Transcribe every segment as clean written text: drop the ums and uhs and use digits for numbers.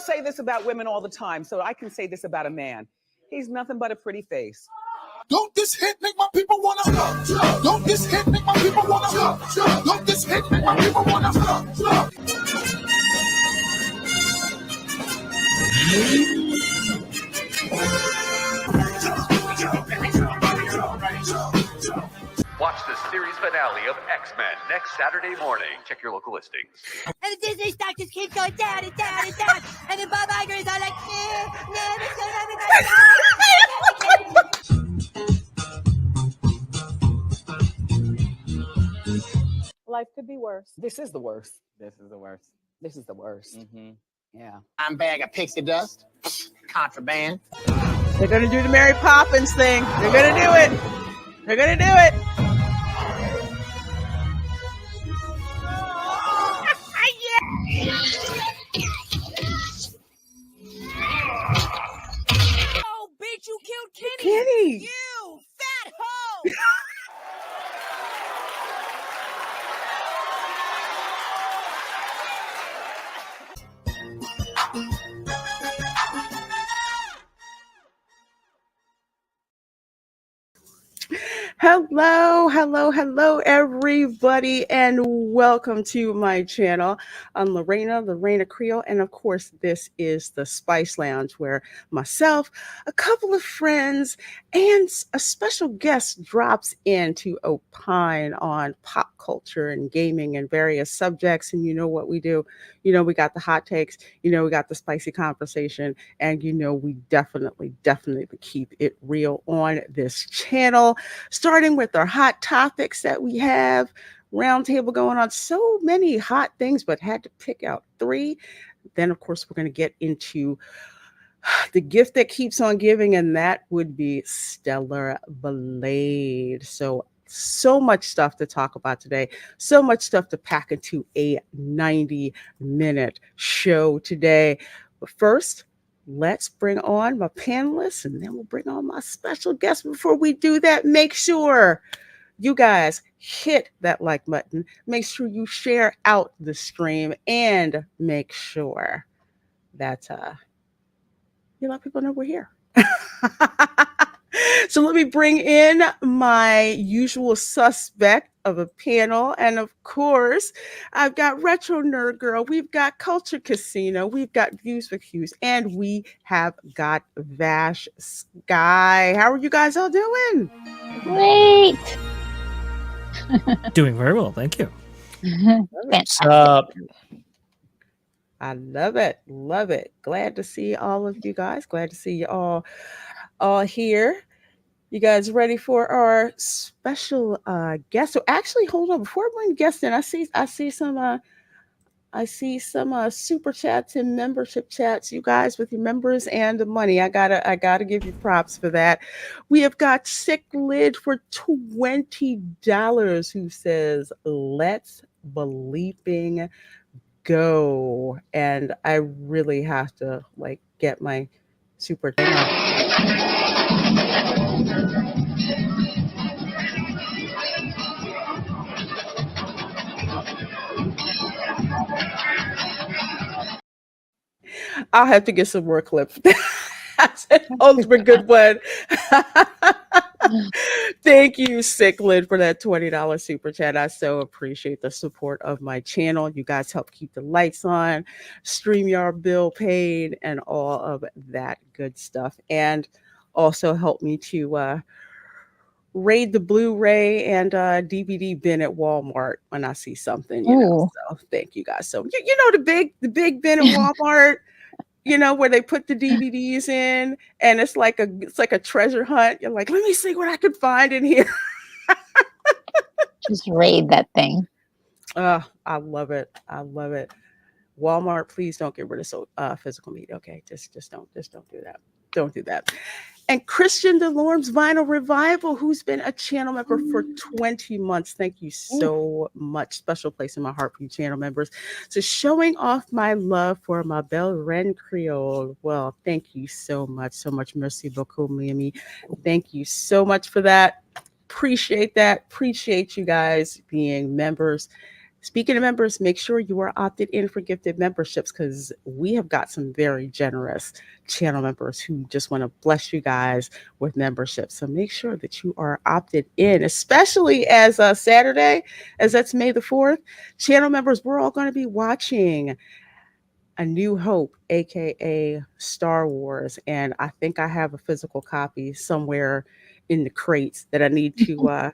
say this about women all the time, so I can say this about a man. He's nothing but a pretty face. Don't this hit make my people wanna jump? Don't this hit make my people wanna jump? Don't this hit make my people wanna jump? Watch the series finale of X-Men next Saturday morning. Check your local listings. And the Disney stock just keeps going down and down and down. And then Bob Iger is all like, it's gonna Life could be worse. This is the worst. This is the worst. This is the worst. Mm-hmm. Yeah. I'm bag of pixie dust. Contraband. They're gonna do the Mary Poppins thing. They're gonna do it. They're gonna do it. Oh, bitch, you killed Kenny. Kenny. You fat hoe. Hello, everybody, and welcome to my channel. I'm Reina Creole, and of course, this is the Spice Lounge, where myself, a couple of friends, and a special guest drops in to opine on pop culture and gaming and various subjects. And you know what we do? You know, we got the hot takes, you know, we got the spicy conversation, and you know, we definitely keep it real on this channel, starting with our hot topics that we have. Roundtable going on, so many hot things, but had to pick out 3. Then, of course, we're going to get into the gift that keeps on giving, and that would be Stellar Blade. So much stuff to talk about today. So much stuff to pack into a 90-minute show today. But first, let's bring on my panelists, and then we'll bring on my special guest. Before we do that, make sure you guys hit that like button. Make sure you share out the stream, and make sure that you let people know we're here. So let me bring in my usual suspect of a panel. And of course, I've got Retro Nerd Girl, we've got Culture Casino, we've got Views with Hughes, and we have got Vash Sky. How are you guys all doing? Great. Doing very well, thank you. I love it. Love it. Glad to see all of you guys. Glad to see you all here. You guys ready for our special guest? So actually, hold on. Before I bring guests in, I see some super chats and membership chats. You guys with your members and the money. I gotta give you props for that. We have got Sick Lid for $20 who says, "Let's bleeping go." And I really have to get my super I'll have to get some more clips. That's an ultimate good one. Thank you, Sicklid, for that $20 super chat. I so appreciate the support of my channel. You guys help keep the lights on, StreamYard bill paid, and all of that good stuff. And also help me to raid the Blu-ray and DVD bin at Walmart when I see something. You know, so thank you guys. So you know the big bin at Walmart. You know, where they put the DVDs in, and it's like a treasure hunt. You're like, let me see what I could find in here. Just raid that thing. I love it. I love it. Walmart, please don't get rid of physical media. Okay, just don't do that. Don't do that. And Christian DeLorme's Vinyl Revival, who's been a channel member for 20 months. Thank you so much. Special place in my heart for you channel members. So showing off my love for my belle Reina Creole. Well, thank you so much. So much. Merci beaucoup, Miami. Thank you so much for that. Appreciate that. Appreciate you guys being members. Speaking of members, make sure you are opted in for gifted memberships because we have got some very generous channel members who just want to bless you guys with memberships. So make sure that you are opted in, especially as Saturday, as that's May the 4th. Channel members, we're all going to be watching A New Hope, aka Star Wars, and I think I have a physical copy somewhere in the crates that I need to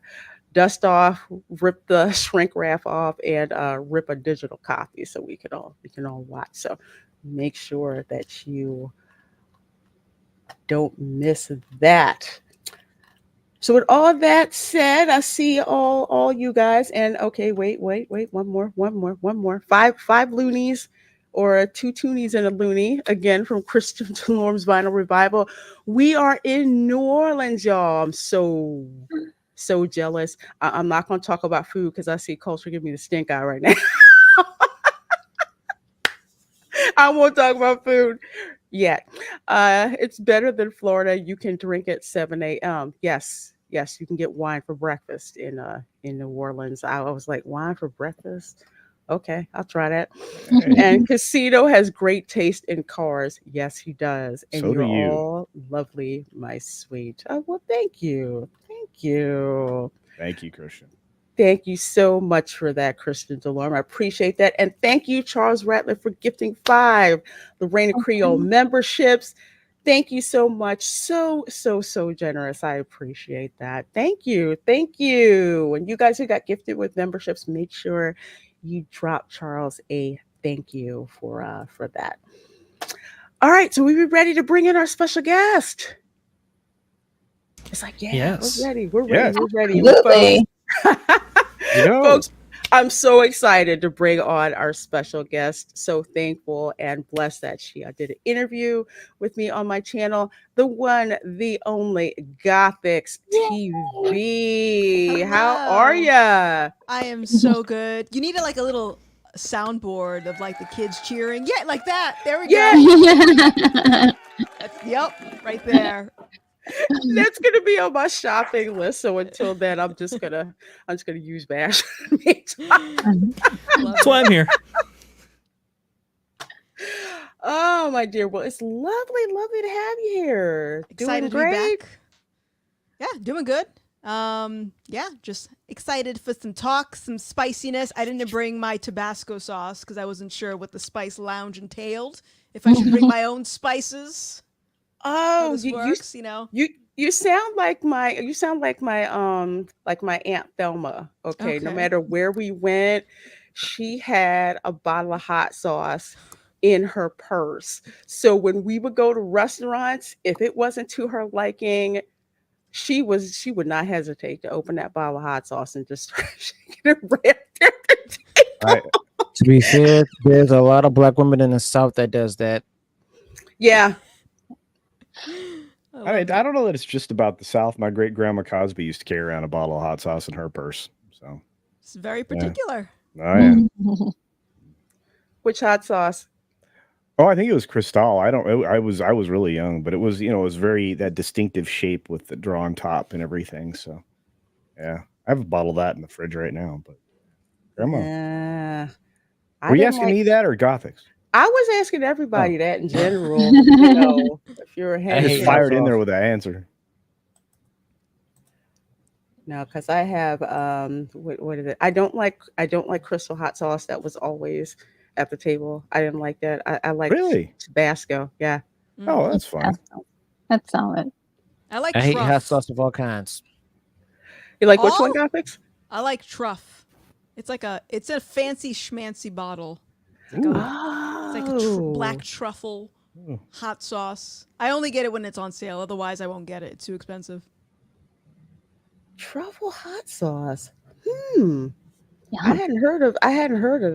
dust off, rip the shrink wrap off, and rip a digital copy so we can all watch. So make sure that you don't miss that. So with all that said, I see all you guys, and okay, wait, one more. Five loonies or 2 toonies and a loony, again from Christian Delorme's Vinyl Revival. We are in New Orleans, y'all. I'm so jealous. I'm not going to talk about food because I see culture give me the stink eye right now. I won't talk about food yet. It's better than Florida. You can drink at 7 a.m. Yes, you can get wine for breakfast in New Orleans. I was like, wine for breakfast? Okay, I'll try that. And Casino has great taste in cars. Yes, he does. And So do you're you. all lovely, my sweet. Oh, well, thank you. Thank you. Thank you, Christian. Thank you so much for that, Christian Delorme. I appreciate that. And thank you, Charles Ratliff, for gifting 5 Reina Creole memberships. Thank you so much. So generous. I appreciate that. Thank you. And you guys who got gifted with memberships, make sure you drop Charles a thank you for that. All right, so we ready to bring in our special guest. It's like, yeah, Yes. we're ready. We're Yes. ready. Absolutely. Folks, I'm so excited to bring on our special guest. So thankful and blessed that she did an interview with me on my channel, the one, the only GothixTV. How are ya? I am so good. You needed like a little soundboard of like the kids cheering. Yeah, like that. There we go. Yep, right there. That's gonna be on my shopping list. So until then, I'm just gonna use Bash. That's why I'm here. Oh my dear, well, it's lovely to have you here. Excited Doing to great. be back. Yeah, doing good. Yeah, just excited for some talk, some spiciness. I didn't bring my Tabasco sauce because I wasn't sure what the spice lounge entailed. If I should bring my own spices. Oh, this works, you know. You sound like my Aunt Thelma. Okay, no matter where we went, she had a bottle of hot sauce in her purse. So when we would go to restaurants, if it wasn't to her liking, she would not hesitate to open that bottle of hot sauce and just start shaking it right there. To be fair, there's a lot of black women in the South that does that. Yeah. I don't know that it's just about the South. My great grandma Cosby used to carry around a bottle of hot sauce in her purse. So it's very particular. Yeah. Oh yeah. Which hot sauce? Oh, I think it was Cristal. I was really young, but it was, it was very that distinctive shape with the drawn top and everything. So yeah, I have a bottle of that in the fridge right now. But grandma, were you asking me that or Gothics? I was asking everybody that in general. If you're a I just fired in there with that answer. No, because I have what is it? I don't like Crystal hot sauce. That was always at the table. I didn't like that. I like Tabasco. Yeah. Oh, that's fine. That's solid. I hate hot sauce of all kinds. You like which one, Gothics? I like truff. It's a fancy schmancy bottle. It's like a black truffle hot sauce. I only get it when it's on sale. Otherwise, I won't get it. It's too expensive. Truffle hot sauce. Yeah. I hadn't heard of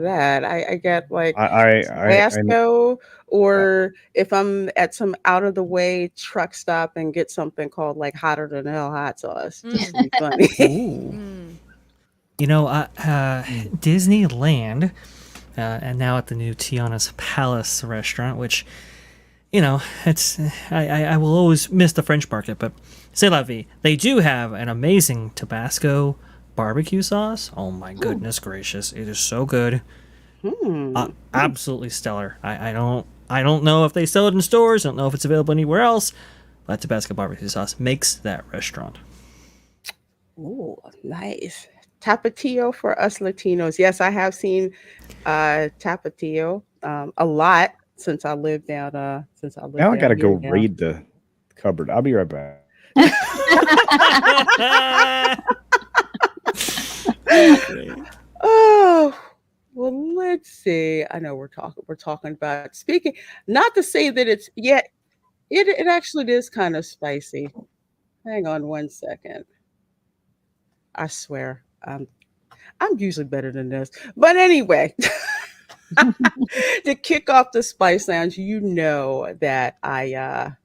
that. I get like Tabasco, or if I'm at some out of the way truck stop and get something called like hotter than hell hot sauce. Just to be funny. Disneyland, and now at the new Tiana's Palace restaurant, which, it's I will always miss the French market, but c'est la vie. They do have an amazing Tabasco barbecue sauce. Oh my goodness gracious, it is so good. Absolutely stellar. I don't know if they sell it in stores. I don't know if it's available anywhere else. But Tabasco barbecue sauce makes that restaurant. Oh, nice. Tapatio for us Latinos. Yes, I have seen Tapatio a lot since I lived down Now I gotta here go now. raid the cupboard. I'll be right back. Oh, well, let's see. I know we're talking about speaking, not to say that it's yet it actually is kind of spicy. Hang on one second. I swear. I'm usually better than this. But anyway, to kick off the Spice Lounge, you know that I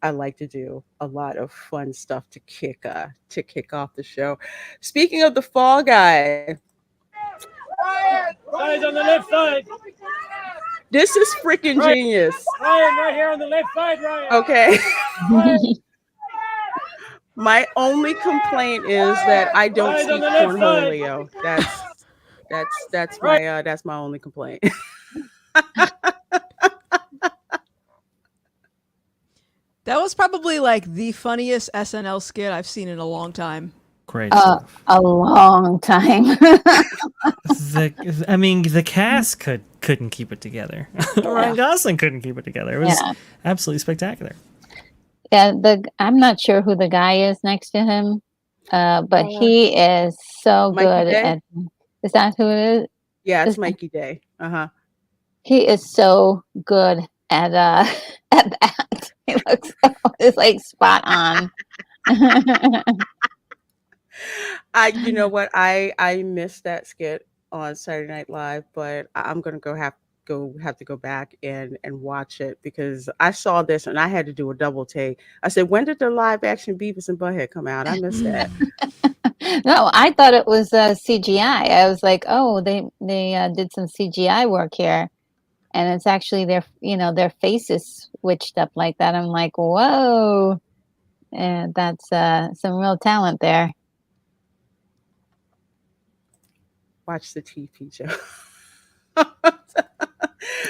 like to do a lot of fun stuff to kick off the show. Speaking of the Fall Guy, Guys on the left side. this is freaking genius. Ryan, right here on the left side, Ryan. Okay. My only complaint is that I don't Guys see on the left cornhole side. Leo. That's my only complaint. That was probably like the funniest SNL skit I've seen in a long time. Great stuff. A long time. The cast couldn't keep it together. Ryan Gosling couldn't keep it together. It was absolutely spectacular. Yeah, I'm not sure who the guy is next to him, but he is so Mikey good Day? at. Is that who it is? Yeah, it's Is- Mikey Day. He is so good at that. He looks it's like spot on. You know what? I missed that skit on Saturday Night Live, but I'm gonna have to go back and watch it because I saw this and I had to do a double take. I said, when did the live action Beavis and Butthead come out? I missed that. No, I thought it was CGI. I was like, oh, they did some CGI work here, and it's actually their faces switched up like that. I'm like, whoa, and that's some real talent there. Watch the TP show.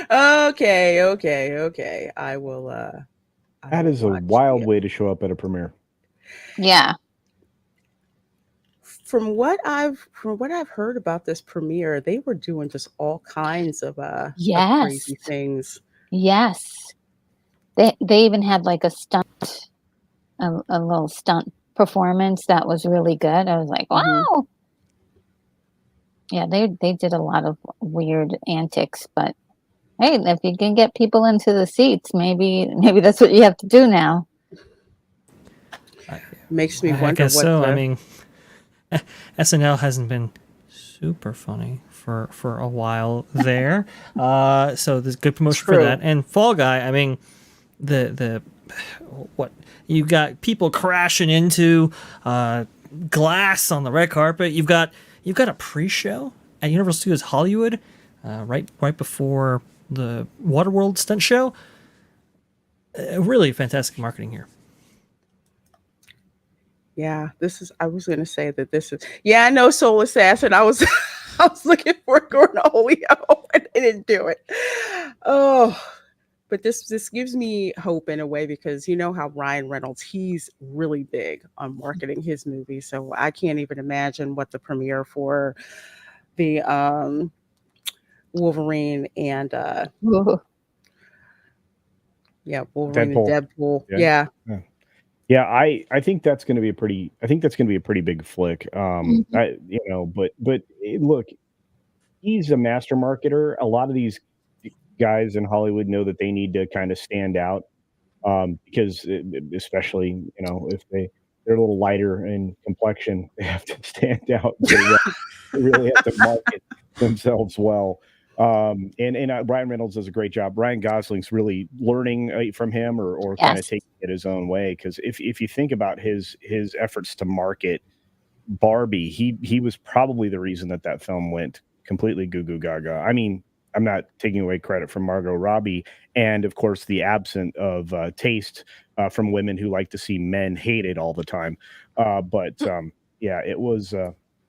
Okay. I will. That is a wild way to show up at a premiere. Yeah. From what I've heard about this premiere, they were doing just all kinds of crazy things. Yes. They even had like a stunt, a little stunt performance that was really good. I was like, wow. Yeah, they did a lot of weird antics, but hey, if you can get people into the seats, maybe that's what you have to do now. Makes me I wonder guess what. so. I mean, SNL hasn't been super funny for a while there, so there's good promotion for that. And Fall Guy, I mean, the what you got people crashing into glass on the red carpet. You've got a pre-show at Universal Studios Hollywood, right before the Waterworld stunt show. Really fantastic marketing here. Yeah, I was going to say that this is. Yeah, I know Soul Assassin. I was looking for Cornholio and I didn't do it. Oh, but this gives me hope in a way because you know how Ryan Reynolds, he's really big on marketing his movies. So I can't even imagine what the premiere for the Wolverine and Wolverine Deadpool. and Deadpool. Yeah. Yeah, I think that's going to be a pretty big flick. But look, he's a master marketer. A lot of these guys in Hollywood know that they need to kind of stand out because especially, if they're a little lighter in complexion, they have to stand out. They really have to market themselves well. And Ryan Reynolds does a great job. Ryan Gosling's really learning from him or kind of taking it his own way. Because if you think about his efforts to market Barbie, he was probably the reason that film went completely goo goo gaga. I mean, I'm not taking away credit from Margot Robbie, and of course the absence of taste from women who like to see men hated all the time. But it was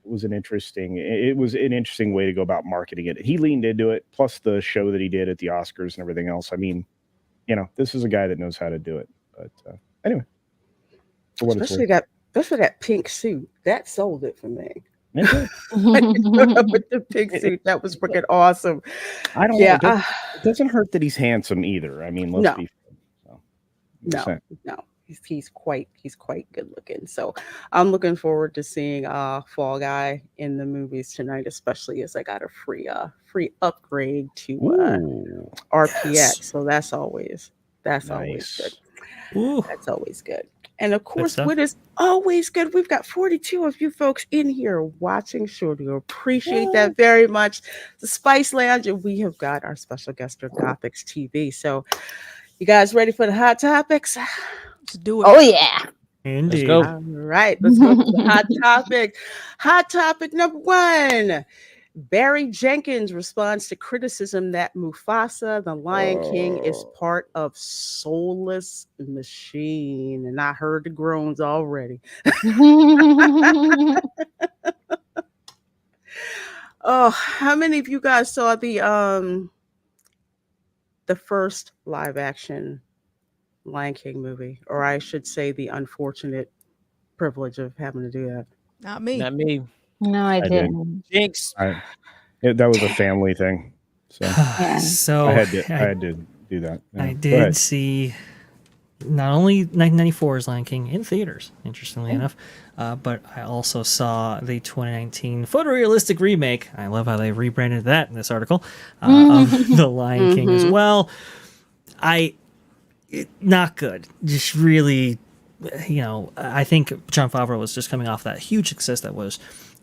was an interesting. It was an interesting way to go about marketing it. He leaned into it, plus the show that he did at the Oscars and everything else. I mean, this is a guy that knows how to do it. But anyway, for what especially it's worth. that pink suit that sold it for me. With the pink suit, that was freaking awesome. I don't know. It doesn't hurt that he's handsome either. I mean, let's be fair. So, no. He's quite good looking. So I'm looking forward to seeing Fall Guy in the movies tonight, especially as I got a free upgrade to RPX. Yes. So that's always good. Ooh. That's always good. And of course, what is always good, we've got 42 of you folks in here watching. Sure do appreciate that very much. The Spice Lounge, and we have got our special guest on GothixTV. So you guys ready for the hot topics? Let's do it. Oh yeah. Indeed. All right, let's go to the hot topic. Hot topic number 1. Barry Jenkins responds to criticism that Mufasa, the Lion King, is part of soulless machine. And I heard the groans already. Oh, how many of you guys saw the first live action Lion King movie? Or I should say the unfortunate privilege of having to do that. Not me. Not me. No, I didn't. Jinx. That was a family thing. So, so I had to do that. Yeah. I did see not only 1994's Lion King in theaters, interestingly enough, but I also saw the 2019 photorealistic remake. I love how they rebranded that in this article of The Lion King as well. Not good. Just really, I think Jon Favreau was just coming off that huge success that was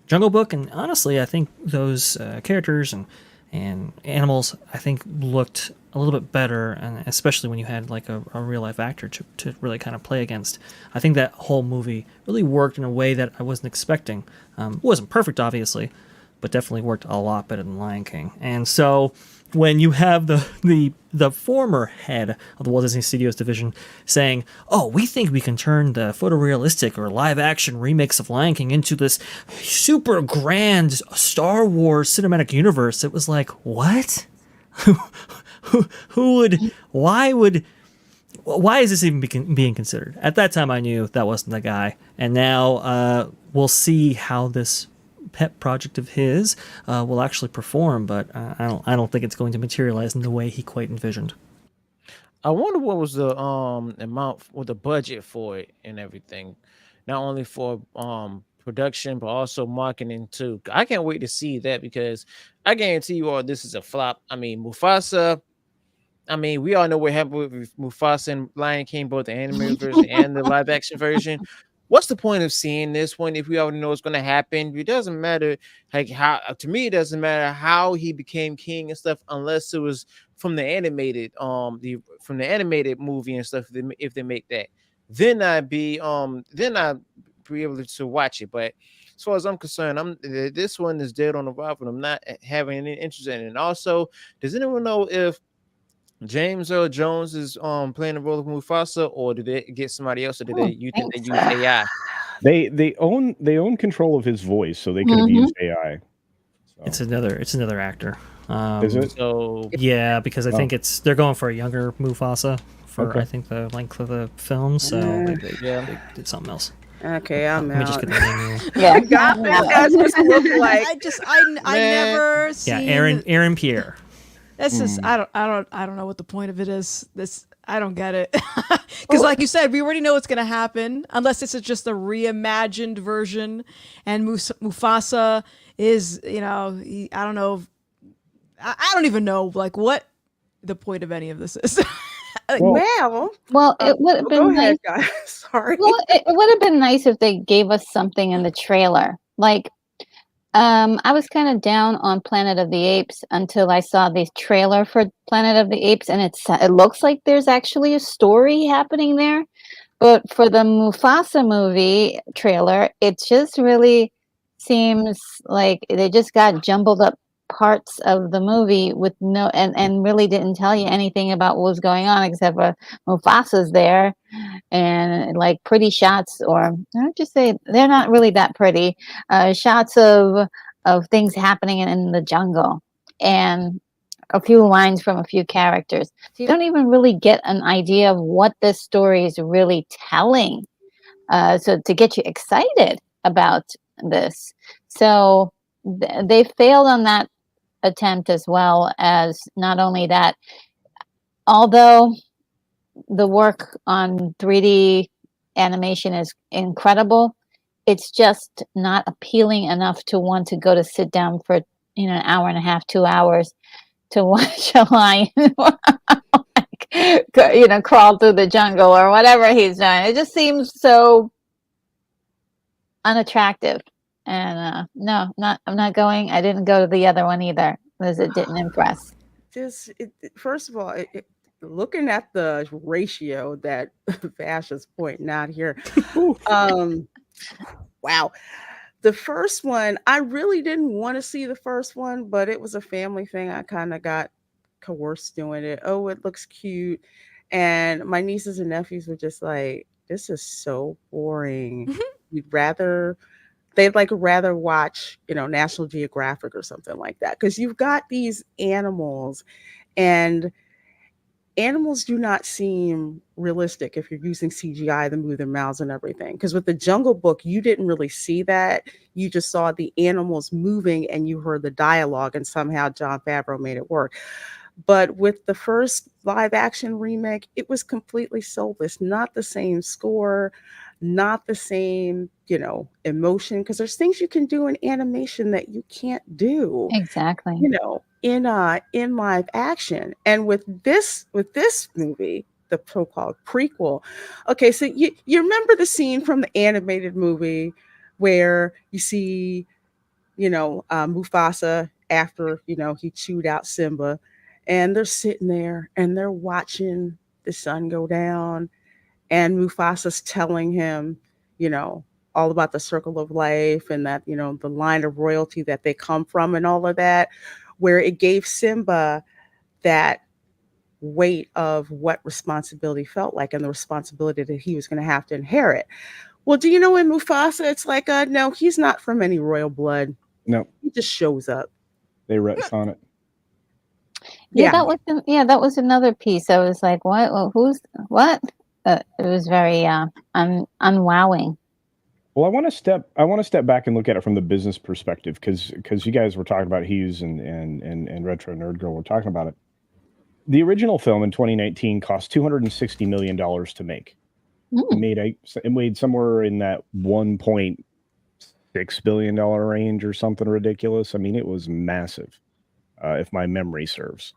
Jungle Book, and honestly, I think those characters and animals, I think, looked a little bit better, and especially when you had like a real life actor to really kind of play against. I think that whole movie really worked in a way that I wasn't expecting. It wasn't perfect, obviously, but definitely worked a lot better than Lion King. And so when you have the former head of the Walt Disney Studios division saying, "Oh, we think we can turn the photorealistic or live action remakes of Lion King into this super grand Star Wars cinematic universe," it was like, what? Who would? Why is this even being considered? At that time, I knew that wasn't the guy, and now we'll see how this pet project of his will actually perform, but I don't think it's going to materialize in the way he quite envisioned. I wonder what was the amount or the budget for it and everything, not only for production but also marketing too. I can't wait to see that, because I guarantee you all this is a flop. I mean, Mufasa. I mean, we all know what happened with Mufasa and Lion King, both the animated version and the live action version. What's the point of seeing this one if we already know what's going to happen? It doesn't matter, like, how, to me, it doesn't matter how he became king and stuff, unless it was from the animated movie and stuff. If they make that, then I'd be able to watch it. But as far as I'm concerned, this one is dead on arrival. I'm not having any interest in it. And also, does anyone know if James Earl Jones is playing the role of Mufasa, or did they get somebody else, or you think they use AI? They own control of his voice, so they could have used AI. So. It's another actor. Is it? So yeah, because I think they're going for a younger Mufasa for I think the length of the film. So they did something else. Okay, I'm Let me out. just get the name. Yeah, Guys just look like I never seen. Yeah, Aaron Pierre. This is I don't know what the point of it is. This I don't get it, because like you said, we already know what's gonna happen, unless this is just a reimagined version. And Mufasa is, I don't know. I don't even know like what the point of any of this is. Well, it would have been go nice. ahead, guys. Sorry. Well, it would have been nice if they gave us something in the trailer. Like, I was kind of down on Planet of the Apes until I saw the trailer for Planet of the Apes, and it looks like there's actually a story happening there. But for the Mufasa movie trailer, it just really seems like they just got jumbled up parts of the movie with no and really didn't tell you anything about what was going on except for Mufasa's there and like pretty shots, or I would just say they're not really that pretty, shots of things happening in the jungle and a few lines from a few characters. So you don't even really get an idea of what this story is really telling. So to get you excited about this. So they failed on that attempt, as well as not only that, although the work on 3D animation is incredible, it's just not appealing enough to want to go to sit down for an hour and a half, 2 hours to watch a lion crawl through the jungle or whatever he's doing. It just seems so unattractive. And no, I'm not going. I didn't go to the other one either because it didn't impress. First of all, looking at the ratio that Vash is pointing out here, wow. The first one, I really didn't want to see the first one, but it was a family thing. I kind of got coerced doing it. Oh, it looks cute. And my nieces and nephews were just like, this is so boring. They'd rather watch, National Geographic or something like that. Because you've got these animals, and animals do not seem realistic if you're using CGI to move their mouths and everything. Because with the Jungle Book, you didn't really see that. You just saw the animals moving and you heard the dialogue, and somehow Jon Favreau made it work. But with the first live action remake, it was completely soulless. Not the same score, not the same, emotion. Because there's things you can do in animation that you can't do. Exactly. In live action. And with this movie, the so-called prequel. Okay, so you remember the scene from the animated movie where you see, Mufasa after, he chewed out Simba, and they're sitting there and they're watching the sun go down, and Mufasa's telling him, all about the circle of life and that, the line of royalty that they come from and all of that, where it gave Simba that weight of what responsibility felt like and the responsibility that he was going to have to inherit. Well, do you know in Mufasa, it's like, no, he's not from any royal blood. No. He just shows up. They retcon it. Yeah, that was another piece. I was like, what? Well, who's what? It was very unwowing. Well, I want to step back and look at it from the business perspective, because you guys were talking about Hughes and Retro Nerd Girl were talking about it. The original film in 2019 cost $260 million to make. It made somewhere in that $1.6 billion range or something ridiculous. I mean, it was massive, if my memory serves.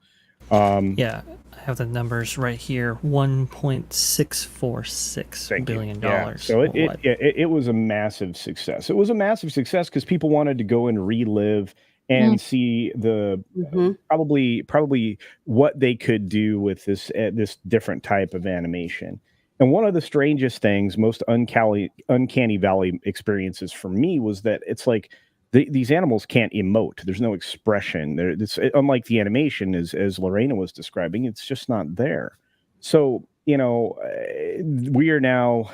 Yeah, I have the numbers right here. $1.646 billion. Yeah. So it was a massive success. It was a massive success because people wanted to go and relive and see the probably what they could do with this different type of animation. And one of the strangest things, most uncanny valley experiences for me was that it's like these animals can't emote. There's no expression. It's unlike the animation, as Lorena was describing. It's just not there. So we are now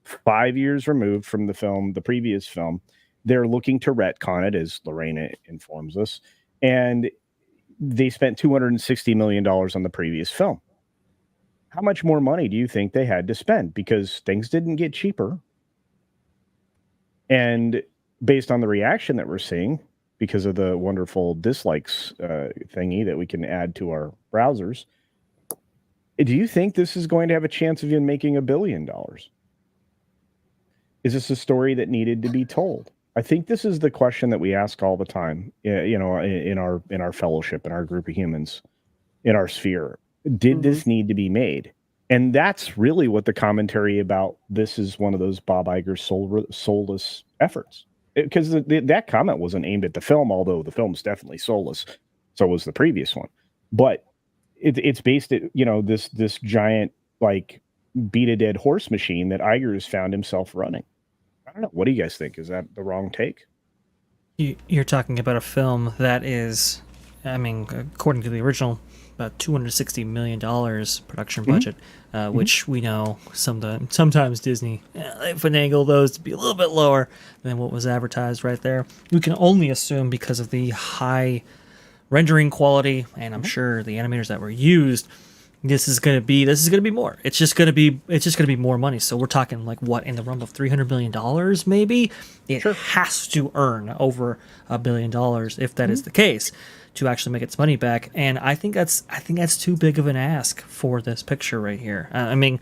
5 years removed from the previous film. They're looking to retcon it, as Lorena informs us, and they spent $260 million on the previous film. How much more money do you think they had to spend? Because things didn't get cheaper. And based on the reaction that we're seeing, because of the wonderful dislikes thingy that we can add to our browsers, do you think this is going to have a chance of even making $1 billion? Is this a story that needed to be told? I think this is the question that we ask all the time, in our fellowship, in our group of humans, in our sphere. Did this need to be made? And that's really what the commentary about this is, one of those Bob Iger soulless efforts. Because that comment wasn't aimed at the film, although the film's definitely soulless. So was the previous one. But it's based at, this giant, like, beat a dead horse machine that Iger has found himself running. I don't know. What do you guys think? Is that the wrong take? You're talking about a film that is, I mean, according to the original, about $260 million production budget, which we know sometimes Disney they finagle those to be a little bit lower than what was advertised right there. We can only assume because of the high rendering quality, and I'm sure the animators that were used, this is gonna be more. It's just gonna be more money. So we're talking like what, in the realm of $300 million, maybe. It has to earn over $1 billion if that is the case, to actually make its money back. And I think that's too big of an ask for this picture right here. I mean,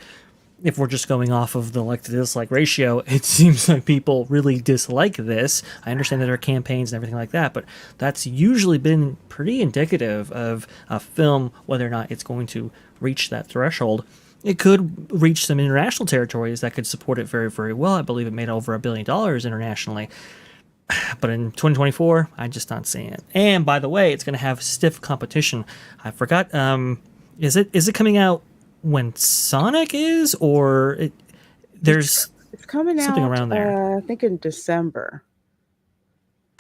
if we're just going off of the like to dislike ratio, it seems like people really dislike this. I understand that there are campaigns and everything like that, but that's usually been pretty indicative of a film, whether or not it's going to reach that threshold. It could reach some international territories that could support it very, very well. I believe it made over $1 billion internationally. But in 2024, I'm just not seeing it. And by the way, it's going to have stiff competition. I forgot. Is it coming out when Sonic is, or there's it's coming something out around there? I think in December.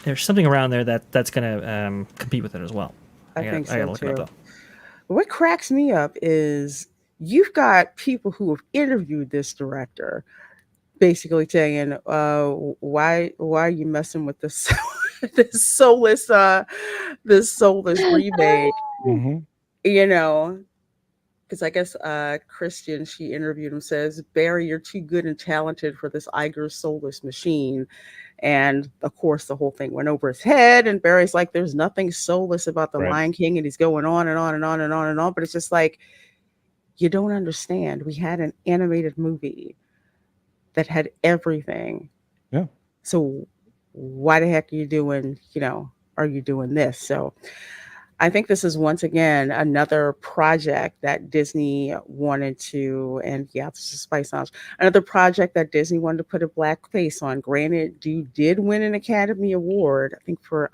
There's something around there that's going to compete with it as well. I think so gotta look it too. up, What cracks me up is you've got people who have interviewed this director, basically saying, "Why are you messing with this this soulless remake?" You know, because I guess Christian, she interviewed him, says, "Barry, you're too good and talented for this Iger's soulless machine." And of course, the whole thing went over his head. And Barry's like, "There's nothing soulless about the Lion King," and he's going on and on and on and on and on. But it's just like, you don't understand. We had an animated movie that had everything. Yeah. So why the heck are you doing this? So I think this is once again another project that Disney wanted to, and yeah, this is Spice Lounge, another project that Disney wanted to put a black face on. Granted, dude did win an Academy Award, I think for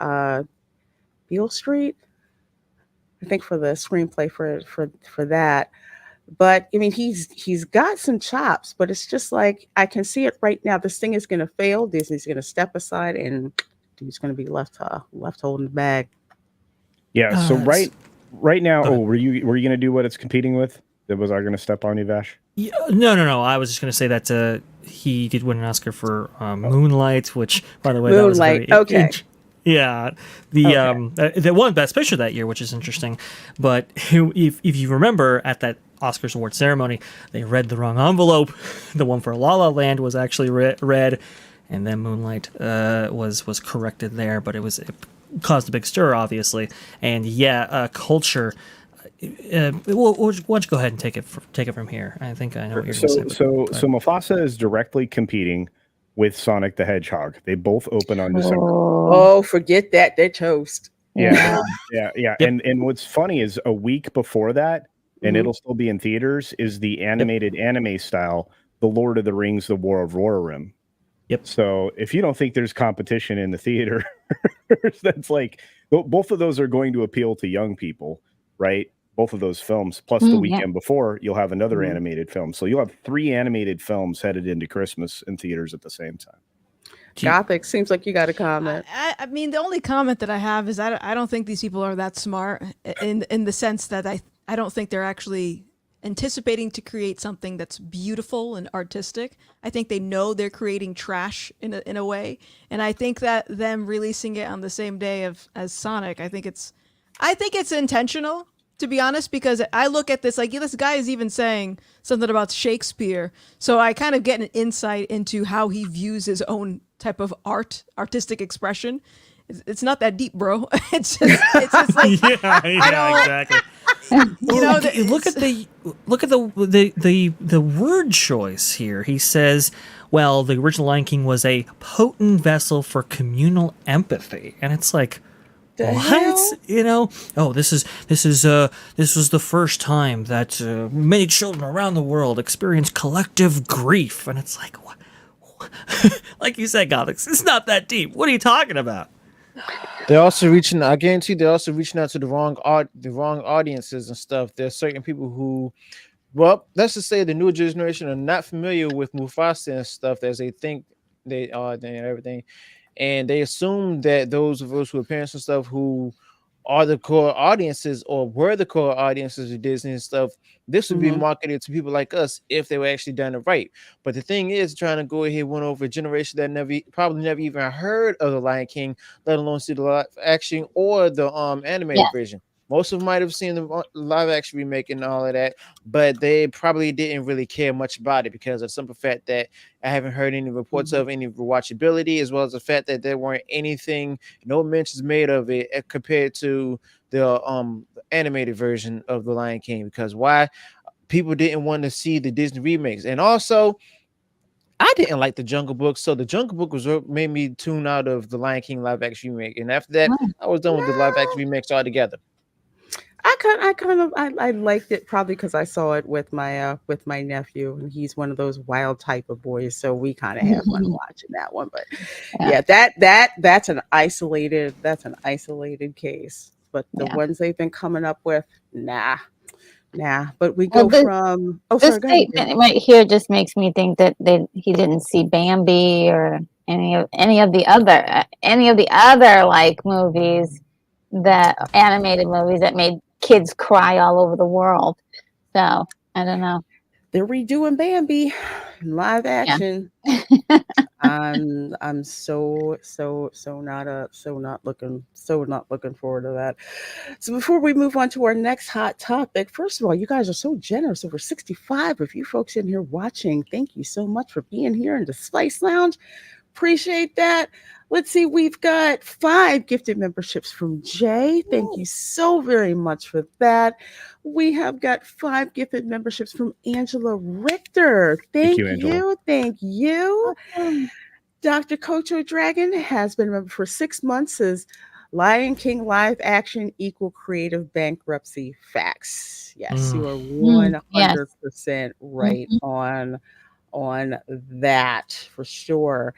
Beale Street. I think for the screenplay for that. But I mean, he's got some chops, but it's just like I can see it right now. This thing is going to fail. Disney's going to step aside, and dude's going to be left holding the bag. Yeah. So right now, were you going to do what it's competing with? Was I going to step on you, Vash? Yeah, no. I was just going to say that he did win an Oscar for Moonlight, which, by the way, Moonlight. that was very okay. Yeah, they won Best Picture that year, which is interesting. But if you remember, at that Oscars award ceremony, they read the wrong envelope. The one for La La Land was actually read, and then Moonlight was corrected there. But it caused a big stir, obviously. And culture. Why don't you go ahead and take it from here? I think I know what you're going to say. So Mufasa is directly competing with Sonic the Hedgehog. They both open on December. Oh, forget that. They're toast. Yeah. Yep. And what's funny is a week before that, and it'll still be in theaters, is the animated anime style, The Lord of the Rings, The War of Rohirrim. Yep. So if you don't think there's competition in the theater, that's like, both of those are going to appeal to young people, right? Both of those films, plus the weekend before, you'll have another animated film. So you'll have 3 animated films headed into Christmas in theaters at the same time. Gothic, seems like you got a comment. I mean, the only comment that I have is I don't think these people are that smart in the sense that I don't think they're actually anticipating to create something that's beautiful and artistic. I think they know they're creating trash in a way, and I think that them releasing it on the same day as Sonic, I think it's intentional, to be honest, because I look at this like, this guy is even saying something about Shakespeare, so I kind of get an insight into how he views his own type of artistic expression. It's not that deep, bro. It's just like exactly. Look at the word choice here. He says, well, the original Lion King was a potent vessel for communal empathy, and it's like, what? This was the first time that many children around the world experienced collective grief, and it's like, what? Like you said, Gothix, it's not that deep. What are you talking about? They're also reaching. I guarantee they're also reaching out to the wrong audiences and stuff. There's certain people who, well, let's just say the new generation are not familiar with Mufasa and stuff as they think they are and everything. and they assume that those of us who are parents and stuff who are the core audiences or were the core audiences of Disney and stuff, this would be marketed to people like us if they were actually done it right. But the thing is, trying to go ahead and win over a generation that probably never even heard of the Lion King, let alone see the live action or the animated version. Most of them might have seen the live action remake and all of that, but they probably didn't really care much about it because of the simple fact that I haven't heard any reports of any rewatchability, as well as the fact that there weren't no mentions made of it compared to the animated version of the Lion King. Because why? People didn't want to see the Disney remakes, and also I didn't like the Jungle Book, so the Jungle Book was what made me tune out of the Lion King live action remake, and after that, I was done with the live action remakes altogether. I liked it probably because I saw it with my nephew, and he's one of those wild type of boys, so we kind of had fun watching that one. But yeah, that's an isolated case. But the ones they've been coming up with, nah. But we go from this statement right here just makes me think that he didn't see Bambi or any of the other like movies, that animated movies that made kids cry all over the world. So I don't know. They're redoing Bambi in live action. I'm so not looking forward to that. So before we move on to our next hot topic, first of all, you guys are so generous. Over 65 of you folks in here watching. Thank you so much for being here in the Spice Lounge. Appreciate that. Let's see, we've got 5 gifted memberships from Jay. Thank you so very much for that. We have got 5 gifted memberships from Angela Richter. Thank you, Angela. Thank you. Dr. Kocho Dragon has been a member for 6 months. Says Lion King live action equal creative bankruptcy. Facts. Yes, you are 100% right on that for sure.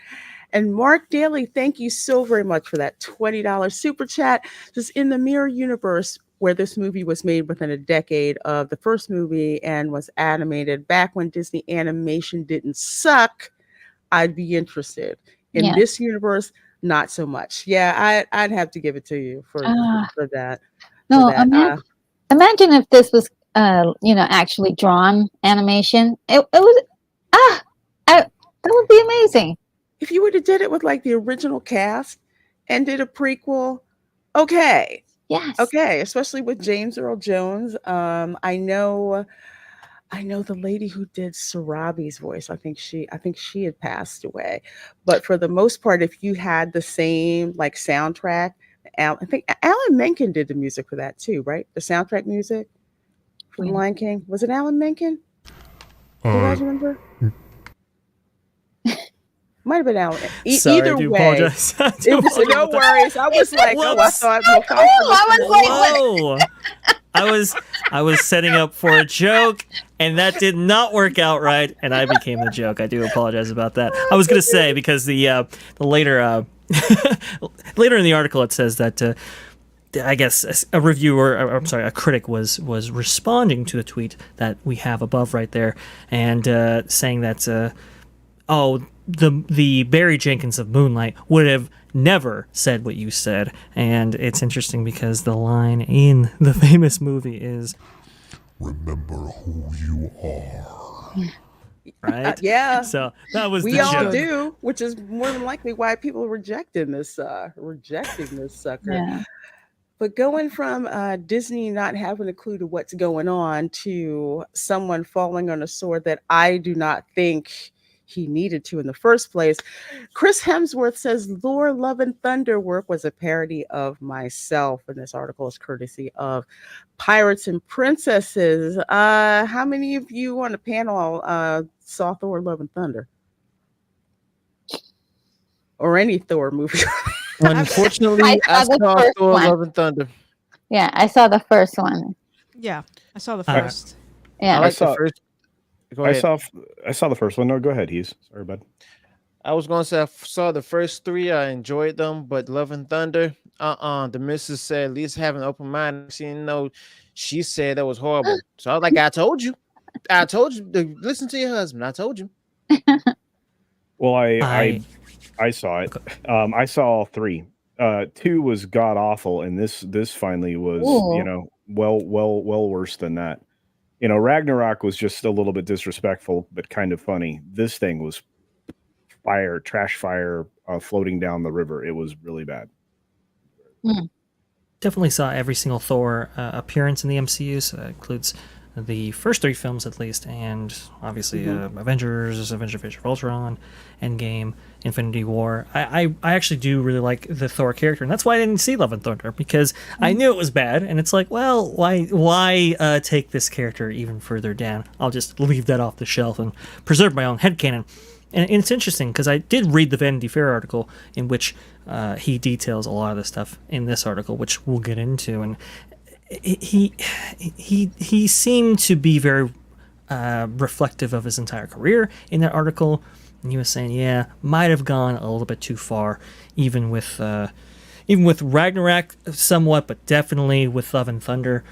And Mark Daly, thank you so very much for that $20 super chat. Just in the mirror universe where this movie was made within a decade of the first movie and was animated back when Disney animation didn't suck, I'd be interested. In this universe, not so much. Yeah, I'd have to give it to you for that. No, imagine if this was actually drawn animation. It was that would be amazing. If you would have did it with like the original cast and did a prequel, okay. Yes. Okay, especially with James Earl Jones. I know the lady who did Sarabi's voice. I think she had passed away. But for the most part, if you had the same like soundtrack, I think Alan Menken did the music for that too, right? The soundtrack music for The Lion King. Was it Alan Menken? Do you guys remember? Might have been Alan. Sorry, either I do way, apologize. it was no worries. I was like, I thought whoa. I was setting up for a joke, and that did not work out right, and I became the joke. I do apologize about that. I was gonna say because the later later in the article it says that I guess a critic was responding to a tweet that we have above right there, and saying that the Barry Jenkins of Moonlight would have never said what you said. And it's interesting because the line in the famous movie is, "Remember who you are." Right? Yeah. So that was we the all joke. do, which is more than likely why people are rejecting this sucker. Yeah. But going from Disney not having a clue to what's going on to someone falling on a sword that I do not think he needed to in the first place. Chris Hemsworth says Thor Love and Thunder work was a parody of myself. And this article is courtesy of Pirates and Princesses. How many of you on the panel saw Thor Love and Thunder? Or any Thor movie? Unfortunately, I saw Thor Love and Thunder. Yeah, I saw the first one. Yeah, I saw the first. Yeah, I saw the first. I saw the first one. No, go ahead, He's. Sorry, bud. I was gonna say I saw the first 3. I enjoyed them, but Love and Thunder, the missus said at least have an open mind. She said that was horrible. So I was like, I told you to listen to your husband. I told you. Well, I I saw it. I saw all three. 2 was god awful, and this finally was, you Ooh. know, well worse than that. You know, Ragnarok was just a little bit disrespectful, but kind of funny. This thing was fire, trash fire, floating down the river. It was really bad. Definitely saw every single Thor appearance in the MCU, so that includes the first 3 films at least, and obviously Avengers, Avengers Age of Ultron, Endgame, Infinity War. I actually do really like the Thor character, and that's why I didn't see Love and Thunder, because I knew it was bad, and it's like, well, why take this character even further down? I'll just leave that off the shelf and preserve my own headcanon. And it's interesting because I did read the Vanity Fair article in which he details a lot of the stuff in this article, which we'll get into. And he seemed to be very reflective of his entire career in that article. And he was saying, yeah, might have gone a little bit too far, even with Ragnarok somewhat, but definitely with Love and Thunder.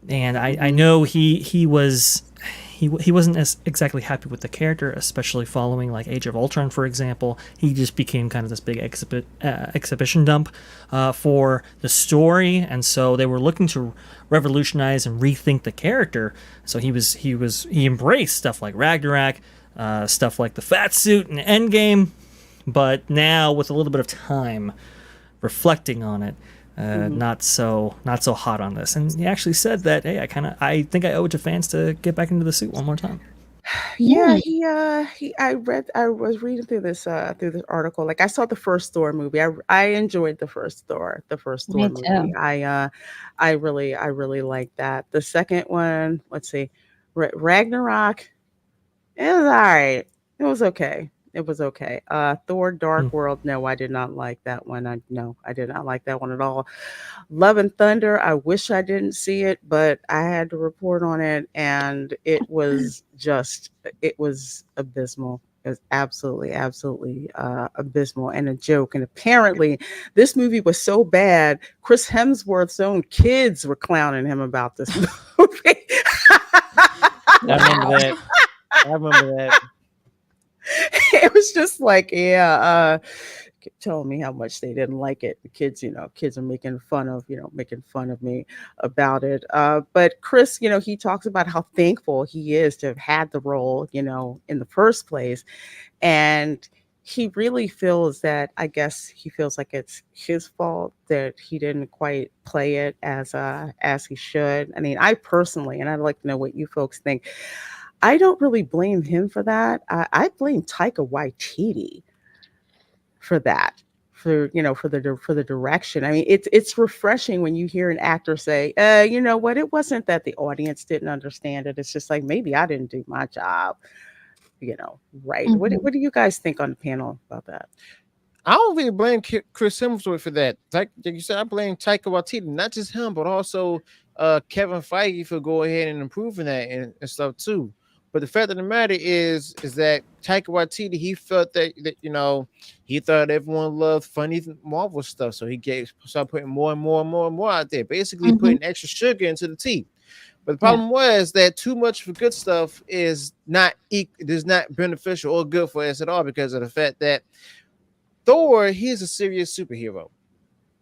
And I know he wasn't as exactly happy with the character, especially following like Age of Ultron, for example. He just became kind of this big exhibition dump for the story, and so they were looking to revolutionize and rethink the character. So he embraced stuff like Ragnarok, stuff like the fat suit and Endgame, but now with a little bit of time reflecting on it, not so hot on this. And he actually said that, hey, I think I owe it to fans to get back into the suit one more time. Yeah, I was reading through this article. Like, I saw the first Thor movie. I enjoyed the first Thor Me movie. too. I really liked that. The second one, let's see, Ragnarok, it was all right. It was okay. It was okay. Thor Dark World, no, I did not like that one. I did not like that one at all. Love and Thunder, I wish I didn't see it, but I had to report on it, and it was abysmal. It was absolutely abysmal and a joke. And apparently this movie was so bad, Chris Hemsworth's own kids were clowning him about this movie. I remember that. It was just like, telling me how much they didn't like it. The kids, kids are making fun of me about it. But Chris, he talks about how thankful he is to have had the role, in the first place. And he really feels that, I guess he feels like it's his fault that he didn't quite play it as he should. I mean, I personally, and I'd like to know what you folks think, I don't really blame him for that. I blame Taika Waititi for that, for the direction. I mean, it's refreshing when you hear an actor say, you know what, it wasn't that the audience didn't understand it. It's just like, maybe I didn't do my job, right. What do you guys think on the panel about that? I don't really blame Chris Hemsworth for that. Like you said, I blame Taika Waititi, not just him, but also Kevin Feige for going ahead and improving that and stuff too. But the fact of the matter is that Taika Waititi, he felt that he thought everyone loved funny Marvel stuff, so he started putting more and more out there, basically putting extra sugar into the tea. But the problem was that too much for good stuff is not beneficial or good for us at all, because of the fact that Thor, he's a serious superhero.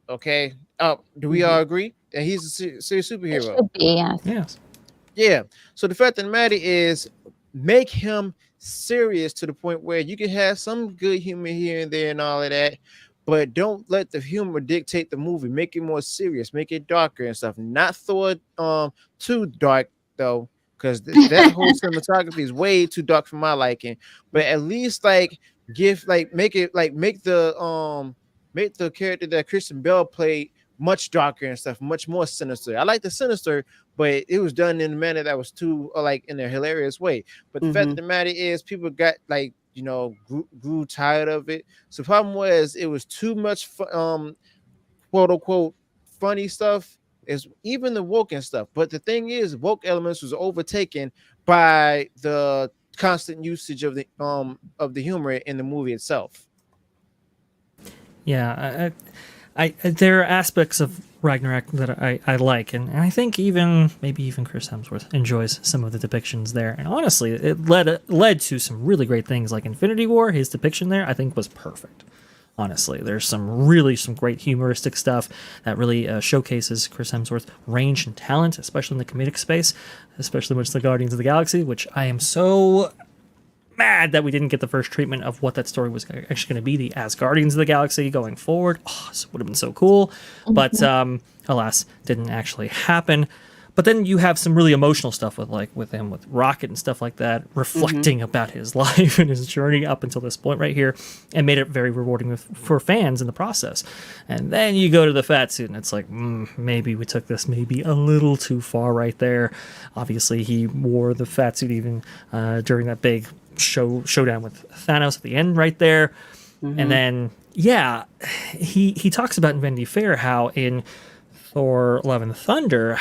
Okay, do we all agree that he's a serious superhero? It should be, yes. Yeah. So the fact of the matter is, make him serious to the point where you can have some good humor here and there and all of that, but don't let the humor dictate the movie. Make it more serious, make it darker and stuff. Not Thor too dark though, because that whole cinematography is way too dark for my liking. But at least make the character that Christian Bale played much darker and stuff, much more sinister. I like the sinister, but it was done in a manner that was too in a hilarious way. But the fact of the matter is, people got grew tired of it. So the problem was, it was too much quote unquote funny stuff, is even the woke and stuff. But the thing is, woke elements was overtaken by the constant usage of the humor in the movie itself. Yeah, there are aspects of Ragnarok that I like, and I think maybe even Chris Hemsworth enjoys some of the depictions there. And honestly, it led to some really great things, like Infinity War. His depiction there, I think, was perfect. Honestly, there's some great humoristic stuff that really showcases Chris Hemsworth's range and talent, especially in the comedic space, especially when it's the Guardians of the Galaxy, which I am so mad that we didn't get the first treatment of what that story was actually going to be, the as Guardians of the Galaxy going forward. Oh, this would have been so cool, but alas, didn't actually happen. But then you have some really emotional stuff with him with Rocket and stuff like that, reflecting about his life and his journey up until this point right here, and made it very rewarding for fans in the process. And then you go to the fat suit, and it's like, maybe we took this maybe a little too far right there. Obviously, he wore the fat suit even during that big showdown with Thanos at the end right there. And then, yeah, he talks about in Vanity Fair how in Thor Love and Thunder,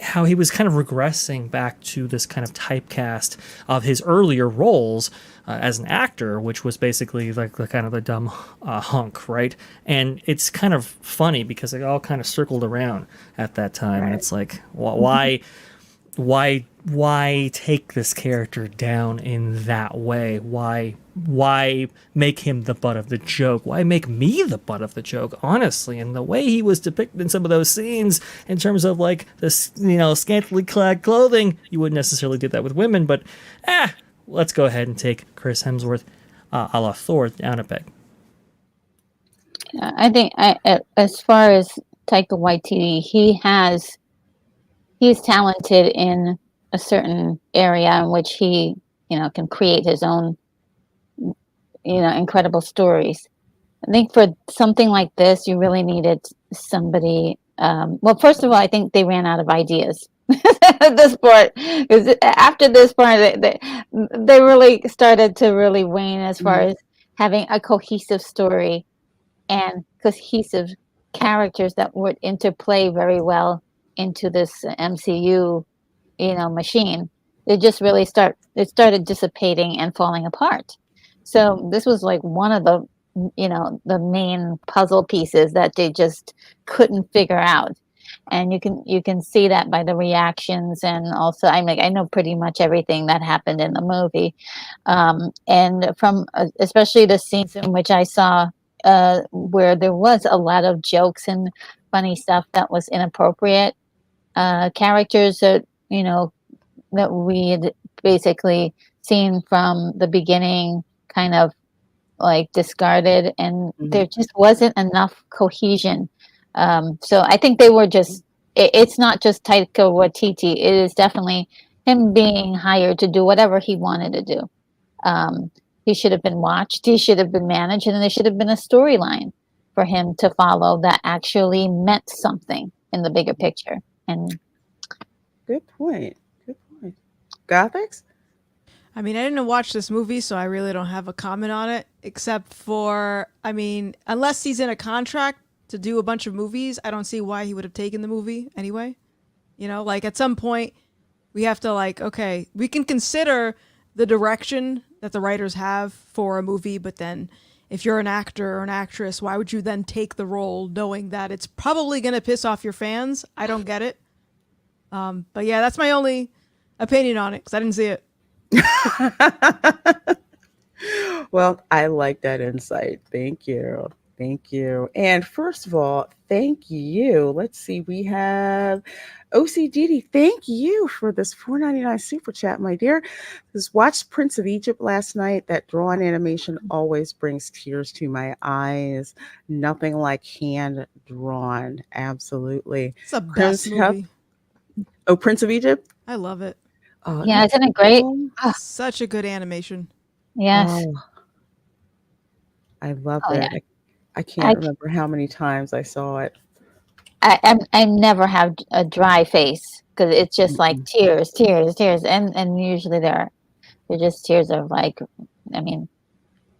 how he was kind of regressing back to this kind of typecast of his earlier roles as an actor, which was basically like the kind of the dumb hunk, right? And it's kind of funny because it all kind of circled around at that time, and it's like, why take this character down in that way? Why make him the butt of the joke? Why make me the butt of the joke? Honestly, and the way he was depicted in some of those scenes, in terms of like this, scantily clad clothing, you wouldn't necessarily do that with women. But let's go ahead and take Chris Hemsworth, a la Thor, down a peg. I think, as far as Taika Waititi, he's talented in a certain area in which he, can create his own, incredible stories. I think for something like this, you really needed somebody. Well, first of all, I think they ran out of ideas at this part. Because after this part, they really started to really wane as far as having a cohesive story and cohesive characters that would interplay very well into this MCU, machine. It just really started dissipating and falling apart. So this was like one of the, the main puzzle pieces that they just couldn't figure out. And you can see that by the reactions, and also I know pretty much everything that happened in the movie, and from especially the scenes in which I saw where there was a lot of jokes and funny stuff that was inappropriate. Characters that that we had basically seen from the beginning kind of like discarded, and there just wasn't enough cohesion. So I think they were just, it's not just Taika Waititi, it is definitely him being hired to do whatever he wanted to do. He should have been watched, he should have been managed, and there should have been a storyline for him to follow that actually meant something in the bigger picture. And good point. Gothix? I didn't watch this movie, so I really don't have a comment on it, except for, unless he's in a contract to do a bunch of movies, I don't see why he would have taken the movie anyway. At some point, we have to okay, we can consider the direction that the writers have for a movie, but then if you're an actor or an actress, why would you then take the role knowing that it's probably going to piss off your fans? I don't get it. But yeah, that's my only opinion on it, because I didn't see it. Well, I like that insight. Thank you. And first of all, thank you. Let's see. We have OCDD. Thank you for this $4.99 super chat, my dear. Just watched Prince of Egypt last night. That drawn animation always brings tears to my eyes. Nothing like hand drawn. Absolutely. It's the best movie. Oh, Prince of Egypt? I love it. Yeah, isn't it great? Such a good animation. Yes. I love it. Yeah. I can't remember how many times I saw it. I never have a dry face, because it's just like tears, and usually they're just tears of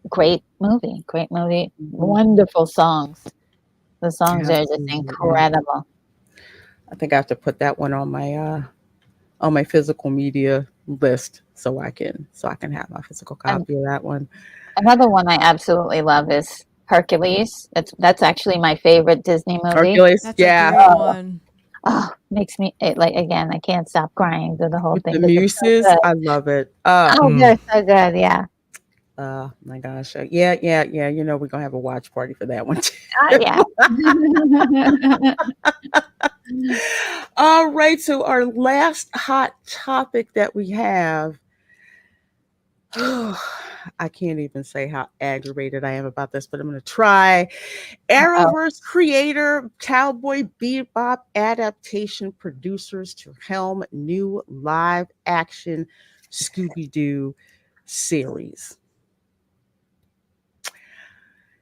great movie, wonderful songs. The songs are just incredible. I think I have to put that one on my physical media list so I can have my physical copy of that one. Another one I absolutely love is Hercules. That's actually my favorite Disney movie. Hercules, that's a great one. Makes me again. I can't stop crying through the whole thing. The Muses, I love it. They're so good. Yeah. My gosh. Yeah. You know, we're going to have a watch party for that one too. Yeah. All right. So, our last hot topic that we have. I can't even say how aggravated I am about this, but I'm going to try. Arrowverse creator, Cowboy Bebop adaptation producers to helm new live action Scooby-Doo series.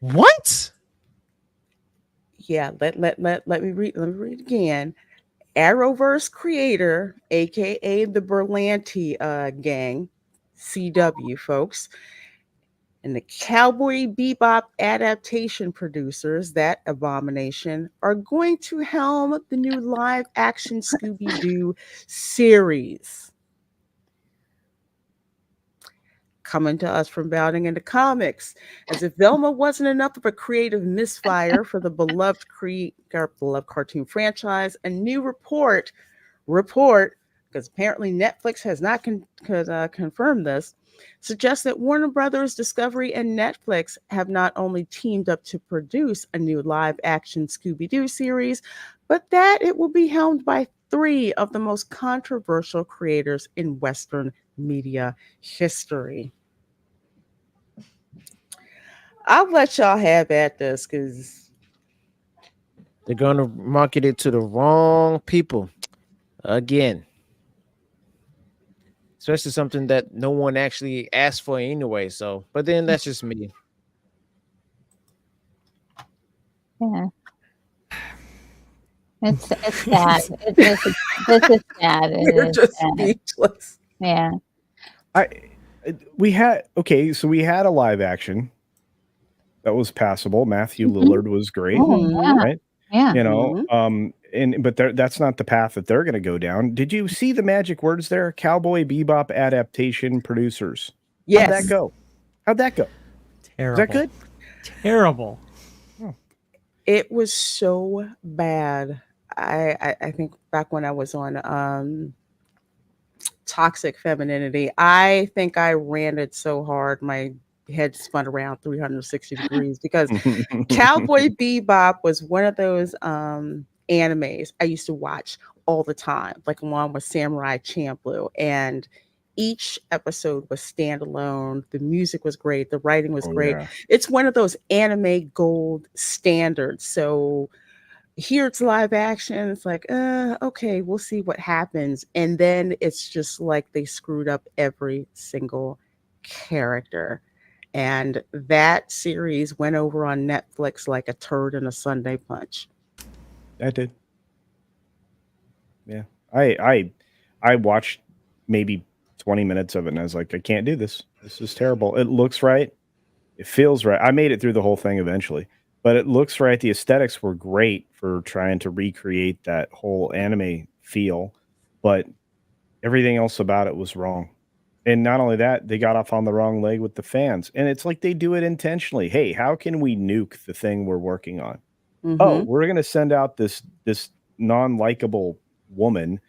What? Yeah, let me read again. Arrowverse creator, aka the Berlanti gang, CW folks, and the Cowboy Bebop adaptation producers, that abomination, are going to helm the new live action Scooby-Doo series. Coming to us from Bounding into Comics. As if Velma wasn't enough of a creative misfire for the beloved cartoon franchise, a new report, because apparently Netflix has not confirmed this, suggests that Warner Brothers, Discovery, and Netflix have not only teamed up to produce a new live-action Scooby-Doo series, but that it will be helmed by 3 of the most controversial creators in Western media history. I'll let y'all have at this because they're going to market it to the wrong people again. Especially something that no one actually asked for anyway. So, but then that's just me. Yeah. It's sad. This is sad. You're just speechless. Yeah. We had a live action that was passable. Matthew Lillard was great, right? Yeah. You know, but that's not the path that they're going to go down. Did you see the magic words there? Cowboy Bebop adaptation producers. Yes. How'd that go? Terrible. Is that good? Terrible. It was so bad. I think back when I was on Toxic Femininity, I think I ranted so hard my head spun around 360 degrees because Cowboy Bebop was one of those animes I used to watch all the time, like along with Samurai Champloo, and each episode was standalone. The music was great. The writing was great. Yeah. It's one of those anime gold standards. So here it's live action. It's like, okay, we'll see what happens. And then it's just like they screwed up every single character. And that series went over on Netflix like a turd in a Sunday punch. That did. Yeah. I watched maybe 20 minutes of it and I was like, I can't do this. This is terrible. It looks right. It feels right. I made it through the whole thing eventually, but it looks right. The aesthetics were great for trying to recreate that whole anime feel, but everything else about it was wrong. And not only that, they got off on the wrong leg with the fans. And it's like they do it intentionally. Hey, how can we nuke the thing we're working on? Mm-hmm. Oh, we're going to send out this non-likable woman,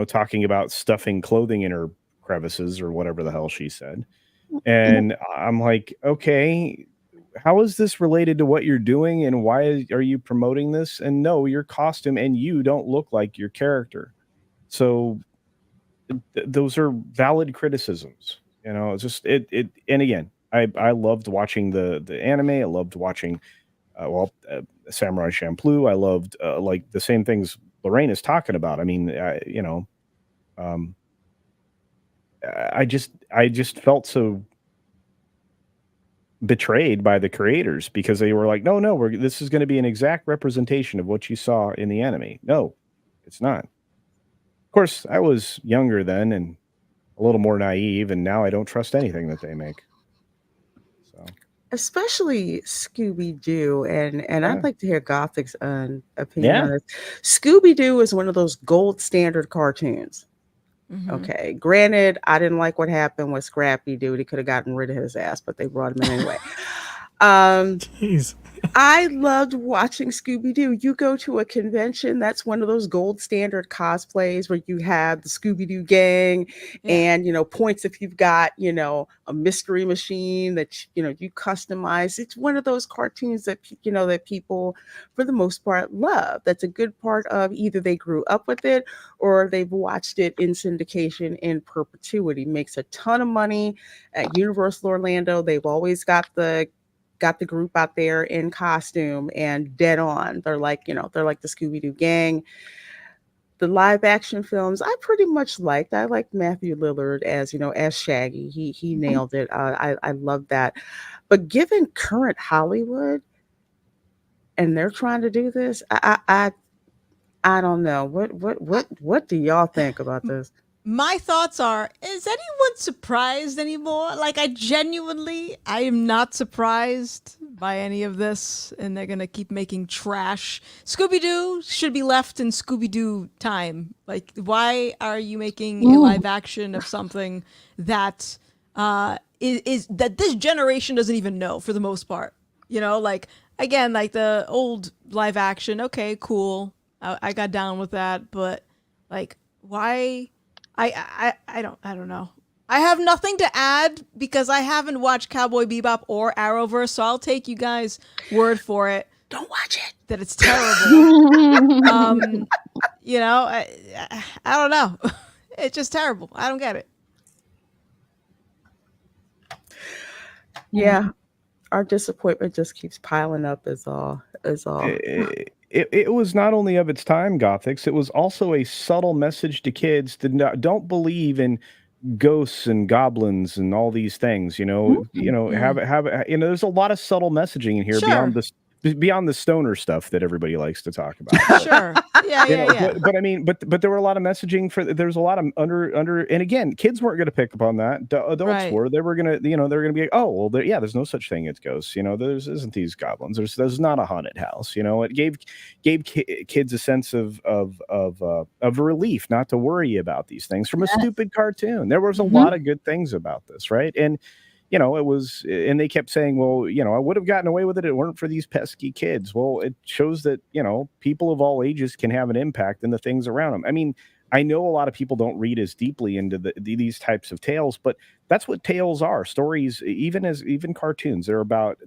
talking about stuffing clothing in her crevices or whatever the hell she said. And I'm like, okay, how is this related to what you're doing? And why are you promoting this? And no, your costume and you don't look like your character. So those are valid criticisms. It's just it. And again, I loved watching the anime. I loved watching, Samurai Champloo. I loved like the same things Lorraine is talking about. I mean, I just felt so betrayed by the creators because they were like, no, this is going to be an exact representation of what you saw in the anime. No, it's not. Of course, I was younger then and a little more naive, and now I don't trust anything that they make. So, especially Scooby-Doo, and I'd like to hear Gothic's opinion on this. Scooby-Doo is one of those gold standard cartoons. Mm-hmm. Okay, granted, I didn't like what happened with Scrappy-Doo. He could have gotten rid of his ass, but they brought him in anyway. Jeez. I loved watching Scooby-Doo. You go to a convention, that's one of those gold standard cosplays where you have the Scooby-Doo gang and, points if you've got, a mystery machine that, you customize. It's one of those cartoons that, that people, for the most part, love. That's a good part of either they grew up with it or they've watched it in syndication in perpetuity. Makes a ton of money at Universal Orlando. They've always got the group out there in costume and dead on. They're like, they're like the Scooby-Doo gang. The live action films, I pretty much liked. I liked Matthew Lillard as, as Shaggy. He nailed it. I love that. But given current Hollywood, and they're trying to do this, I don't know. What do y'all think about this? My thoughts are, is anyone surprised anymore? Like, I am not surprised by any of this, and they're gonna keep making trash. Scooby-Doo should be left in Scooby-Doo time. Like, why are you making a live action of something that is that this generation doesn't even know for the most part? Like, again, like the old live action, okay, cool. I got down with that, but like, why? I don't know. I have nothing to add because I haven't watched Cowboy Bebop or Arrowverse, so I'll take you guys' word for it. Don't watch it. That it's terrible. I don't know. It's just terrible. I don't get it. Yeah, our disappointment just keeps piling up. Is all. It was not only of its time, Gothics. It was also a subtle message to kids that don't believe in ghosts and goblins and all these things. There's a lot of subtle messaging in here beyond the stoner stuff that everybody likes to talk about. Sure. Yeah. But I mean, but there were a lot of messaging there's a lot of under, and again, kids weren't going to pick up on that. Adults were. They were going to, they're going to be like, oh, well, there's no such thing as ghosts. There's isn't these goblins. There's not a haunted house. It gave kids a sense of relief, not to worry about these things from a stupid cartoon. There was a lot of good things about this, right? And it was, and they kept saying, well, I would have gotten away with it if it weren't for these pesky kids. Well, it shows that, people of all ages can have an impact in the things around them. I mean, I know a lot of people don't read as deeply into these types of tales, but that's what tales are. Stories, even cartoons, they're about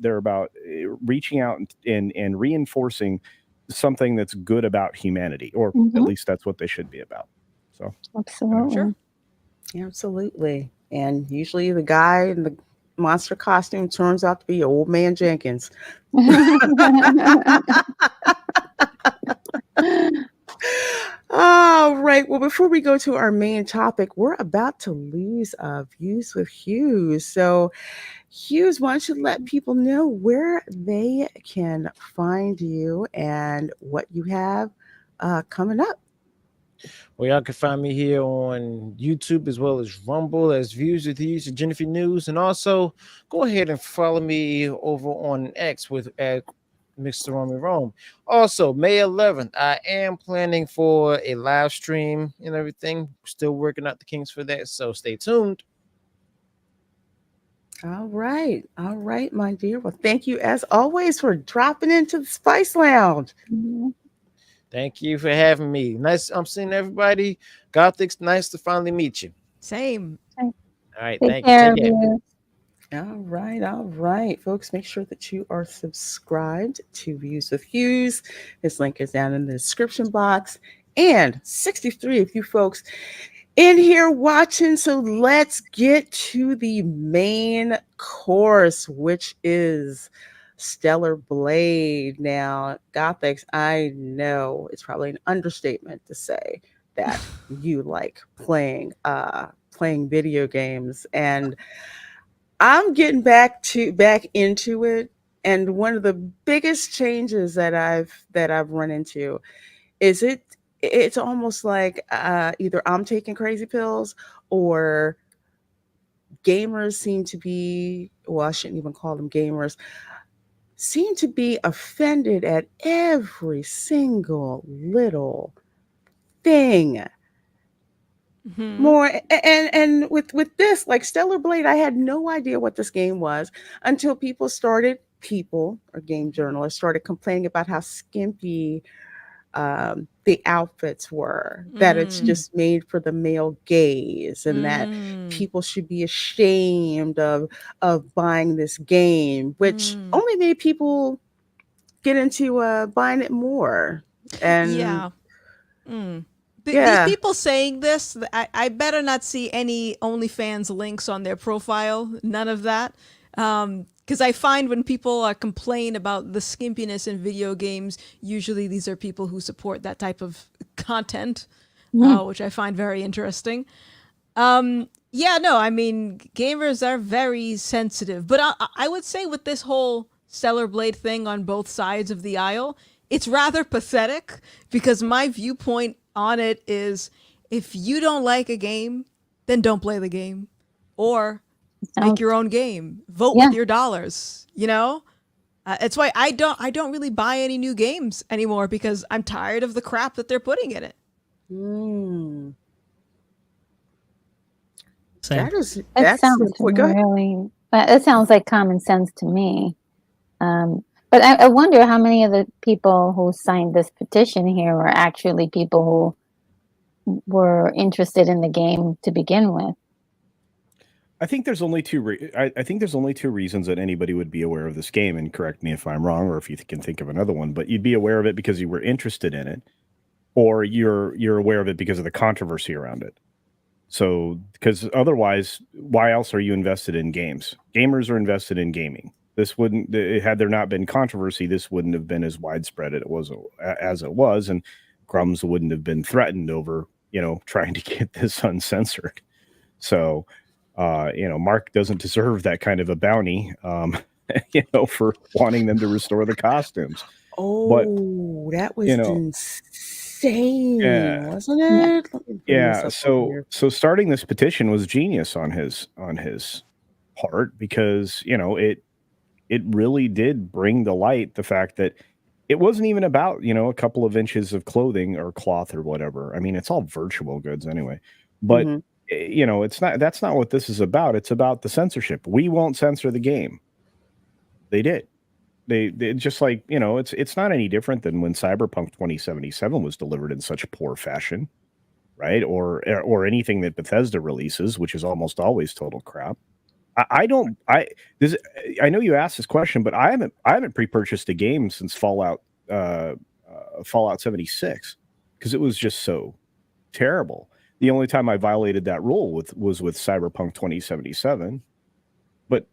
reaching out and reinforcing something that's good about humanity, or at least that's what they should be about. So absolutely. Sure. Absolutely. And usually the guy in the monster costume turns out to be Old Man Jenkins. All right. Well, before we go to our main topic, we're about to lose views with Hughes. So, Hughes, why don't you let people know where they can find you and what you have coming up? Well, y'all can find me here on YouTube as well as Rumble as Views with Hughes and Jennifer News. And also go ahead and follow me over on X with Mr. Romy Rome. Also, May 11th, I am planning for a live stream and everything. Still working out the kinks for that, so stay tuned. All right, my dear. Well, thank you as always for dropping into the Spice Lounge. Thank you for having me. Nice. I'm seeing everybody. Gothics, nice to finally meet you. Same. All right. Take Thank care you. All right, folks. Make sure that you are subscribed to Views with Hughes. His link is down in the description box. And 63 of you folks in here watching. So let's get to the main course, which is Stellar Blade. Now, Gothics, I know it's probably an understatement to say that you like playing video games, and I'm getting back into it. And one of the biggest changes that I've run into is it's almost like either I'm taking crazy pills or gamers seem to be, well, I shouldn't even call them gamers, seem to be offended at every single little thing. More with this, like Stellar Blade, I had no idea what this game was until people started people or game journalists started complaining about how skimpy the outfits were, that it's just made for the male gaze, and that people should be ashamed of buying this game, which only made people get into buying it more. And Yeah. These yeah, people saying this, I better not see any OnlyFans links on their profile. None of that. Because I find when people complain about the skimpiness in video games, usually these are people who support that type of content, which I find very interesting. Yeah, no, I mean, gamers are very sensitive. But I would say with this whole Stellar Blade thing on both sides of the aisle, it's rather pathetic, because my viewpoint on it is, if you don't like a game, then don't play the game. Or make your own game. Vote with your dollars, you know? It's why I don't really buy any new games anymore, because I'm tired of the crap that they're putting in it. Same. That sounds really. It sounds like common sense to me. But I wonder how many of the people who signed this petition here were actually people who were interested in the game to begin with. I think there's only two. I think there's only two reasons that anybody would be aware of this game. And correct me if I'm wrong, or if you can think of another one. But you'd be aware of it because you were interested in it, or you're aware of it because of the controversy around it. So, because otherwise, why else are you invested in games? Gamers are invested in gaming. This wouldn't, had there not been controversy, this wouldn't have been as widespread as it was, and Crumbs wouldn't have been threatened over, trying to get this uncensored. So, Mark doesn't deserve that kind of a bounty, for wanting them to restore the costumes. Oh, that was insane, wasn't it? Yeah. So starting this petition was genius on his part, because it really did bring to light the fact that it wasn't even about a couple of inches of clothing or cloth or whatever. I mean, it's all virtual goods anyway. But it's not. That's not what this is about. It's about the censorship. We won't censor the game. They did. They just like, it's not any different than when Cyberpunk 2077 was delivered in such poor fashion, right? Or anything that Bethesda releases, which is almost always total crap. I know you asked this question, but I haven't pre-purchased a game since Fallout 76, because it was just so terrible. The only time I violated that rule was with Cyberpunk 2077. But